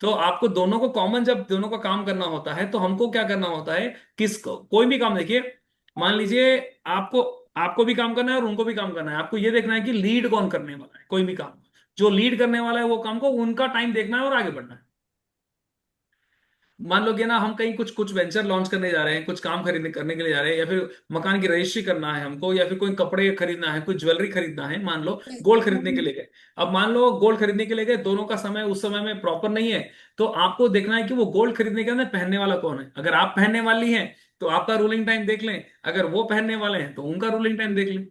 तो आपको दोनों को कॉमन, जब दोनों का काम करना होता है तो हमको क्या करना होता है, किसको कोई भी काम, देखिए मान लीजिए आपको आपको भी काम करना है और उनको भी काम करना है। आपको ये देखना है कि लीड कौन करने वाला है, कोई भी काम जो लीड करने वाला है वो काम को उनका टाइम देखना है और आगे बढ़ना है। मान लो कि ना हम कहीं कुछ कुछ वेंचर लॉन्च करने जा रहे हैं, कुछ काम खरीदने करने के लिए जा रहे हैं, या फिर मकान की रजिस्ट्री करना है हमको, या फिर कोई कपड़े खरीदना है, कोई ज्वेलरी खरीदना है, मान लो गोल्ड खरीदने के लिए गए। अब मान लो गोल्ड खरीदने के लिए गए, दोनों का समय उस समय में प्रॉपर नहीं है। तो आपको देखना है कि वो गोल्ड खरीदने के अंदर पहनने वाला कौन है। अगर आप पहनने वाली हैं तो आपका रूलिंग टाइम देख लें, अगर वो पहनने वाले हैं तो उनका रूलिंग टाइम देख लें।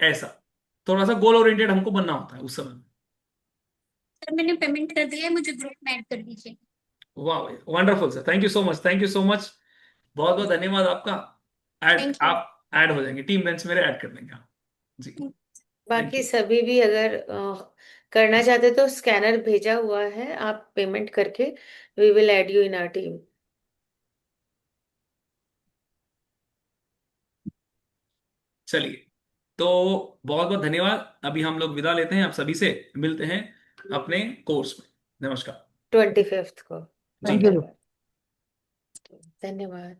ऐसा थोड़ा सा गोल ओरिएंटेड हमको बनना होता है उस समय। सर मैंने पेमेंट कर दिया है, मुझे ग्रुप में ऐड कर दीजिए। वाह, wonderful sir, thank you so much, thank you so much. बहुत बहुत धन्यवाद आपका। Add thank you. आप ऐड हो जाएंगे, टीम बेंच मेरे ऐड कर देंगे आप। जी, थैंक बाकी यू। सभी भी अगर करना चाहते तो स्कैनर भेजा हुआ है, आप पेमेंट करके we will add you in our team. चलिए, तो बहुत बहुत धन्यवाद। अभी हम लोग विदा लेते हैं, आप सभी से मिलते हैं अपने कोर्स में। नमस्कार। 25th को। जी। Thank you. धन्यवाद। धन्यवाद।